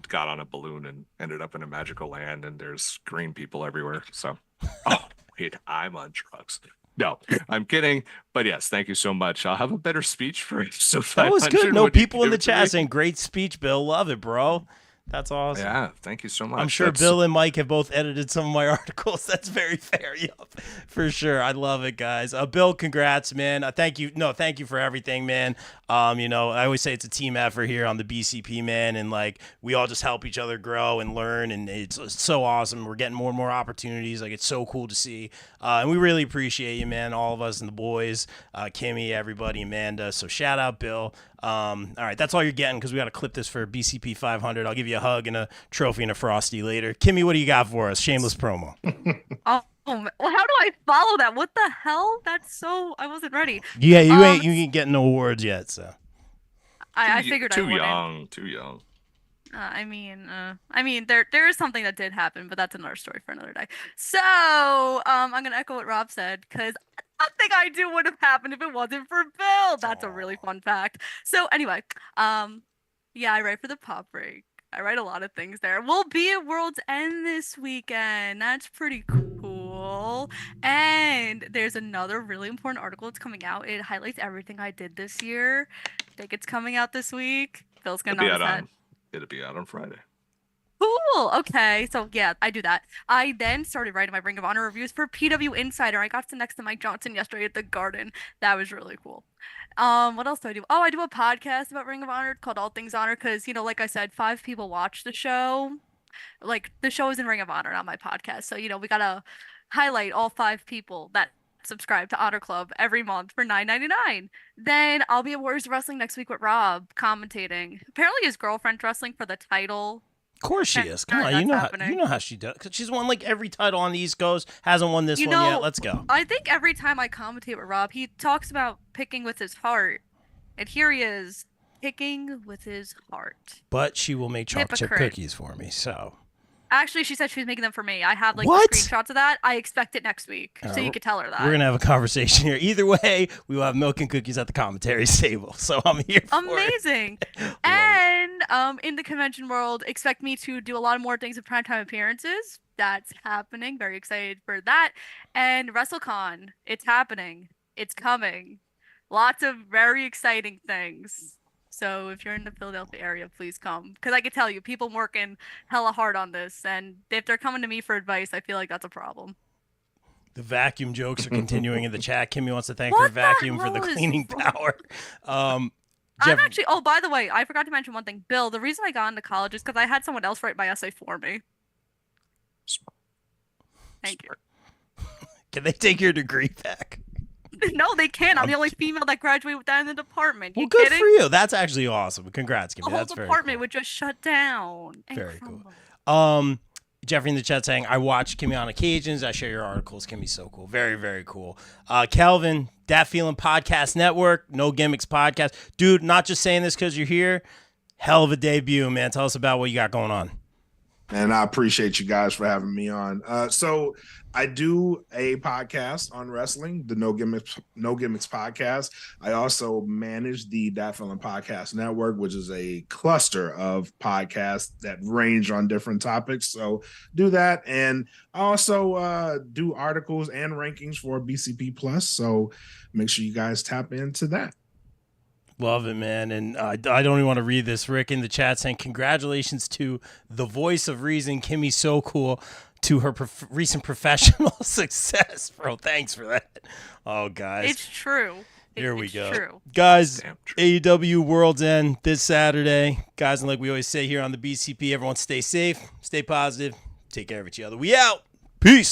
got on a balloon and ended up in a magical land, and there's green people everywhere. So, oh wait, I'm on drugs. No, I'm kidding. But yes, thank you so much. I'll have a better speech for episode 500. That was good. No, people in the chat saying great speech, Bill. Love it, bro. That's awesome. Yeah, thank you so much. I'm sure Bill and Mike have both edited some of my articles. That's very fair. Yep, for sure. I love it, guys. Bill, congrats, man. Thank you. No, thank you for everything, man. I always say it's a team effort here on the BCP, man, and like we all just help each other grow and learn, and it's so awesome. We're getting more and more opportunities. Like it's so cool to see, and we really appreciate you, man. All of us and the boys, Kimmy, everybody, Amanda. So shout out, Bill. All right, that's all you're getting because we got to clip this for BCP 500. I'll give you a hug and a trophy and a Frosty later. Kimmy, what do you got for us? Shameless promo. Oh, well, how do I follow that? What the hell? I wasn't ready. Yeah, you ain't getting no awards yet, so. I figured I wouldn't. Too young. I mean, there is something that did happen, but that's another story for another day. So, I'm gonna echo what Rob said because nothing I do would have happened if it wasn't for Bill. That's a really fun fact. So anyway, yeah, I write for the Pop Break. I write a lot of things there. We'll be at World's End this weekend. That's pretty cool. And there's another really important article that's coming out. It highlights everything I did this year. I think it's coming out this week. Bill's gonna nod his head. It'll be out on Friday. Cool. Okay. So yeah, I do that. I then started writing my Ring of Honor reviews for PW Insider. I got to next to Mike Johnson yesterday at the Garden. That was really cool. What else do I do? Oh, I do a podcast about Ring of Honor called All Things Honor because, like I said, 5 people watch the show. Like the show is in Ring of Honor, not my podcast. So, we gotta highlight all 5 people that subscribe to Honor Club every month for $9.99. Then I'll be at Warriors of Wrestling next week with Rob commentating. Apparently his girlfriend's wrestling for the title. Of course she is. Come on, you know how she does. Cause she's won like every title on the East Coast. Hasn't won this one yet. Let's go. I think every time I commentate with Rob, he talks about picking with his heart, and here he is picking with his heart. But she will make chocolate chip cookies for me. So Actually, she said she was making them for me. I have like What? the screenshots of that. I expect it next week, so you could tell her that. We're gonna have a conversation here. Either way, we will have milk and cookies at the commentary table. So I'm here for Amazing. And in the convention world, expect me to do a lot of more things of primetime appearances. That's happening. Very excited for that. And WrestleCon, it's happening. It's coming. Lots of very exciting things. So if you're in the Philadelphia area, please come. Because I can tell you, people working hella hard on this. And if they're coming to me for advice, I feel like that's a problem. The vacuum jokes are continuing in the chat. Kimmy wants to thank What her vacuum the for the hell is cleaning wrong? power. I'm actually, oh, by the way, I forgot to mention one thing. Bill, the reason I got into college is because I had someone else write my essay for me. Thank you. Can they take your degree back? No, they can't. I'm the only female that graduated with that in the department. Well, You good kidding? for you. That's actually awesome. Congrats, Kimmy. The whole That's very department cool. would just shut down. and Very cool. crumble. Jeffrey in the chat saying, I watch Kimmy on occasions. I share your articles. Kimmy's so cool. Very, very cool. Kelvin, Dat Feeling Podcast Network, No Gimmicks Podcast. Dude, not just saying this because you're here. Hell of a debut, man. Tell us about what you got going on. And I appreciate you guys for having me on. So I do a podcast on wrestling, the No Gimmicks podcast. I also manage the Dat Feeling Podcast Network, which is a cluster of podcasts that range on different topics. So do that. And I also do articles and rankings for BCP Plus. So make sure you guys tap into that. Love it, man. And I don't even want to read this. Rick in the chat saying, congratulations to the voice of reason, Kimmy So Cool, to her recent professional success. Bro, thanks for that. Oh, guys. It's true. Here we It's go. True. Guys, Damn true. AEW World's End this Saturday. Guys, and like we always say here on the BCP, everyone stay safe, stay positive, take care of each other. We out. Peace.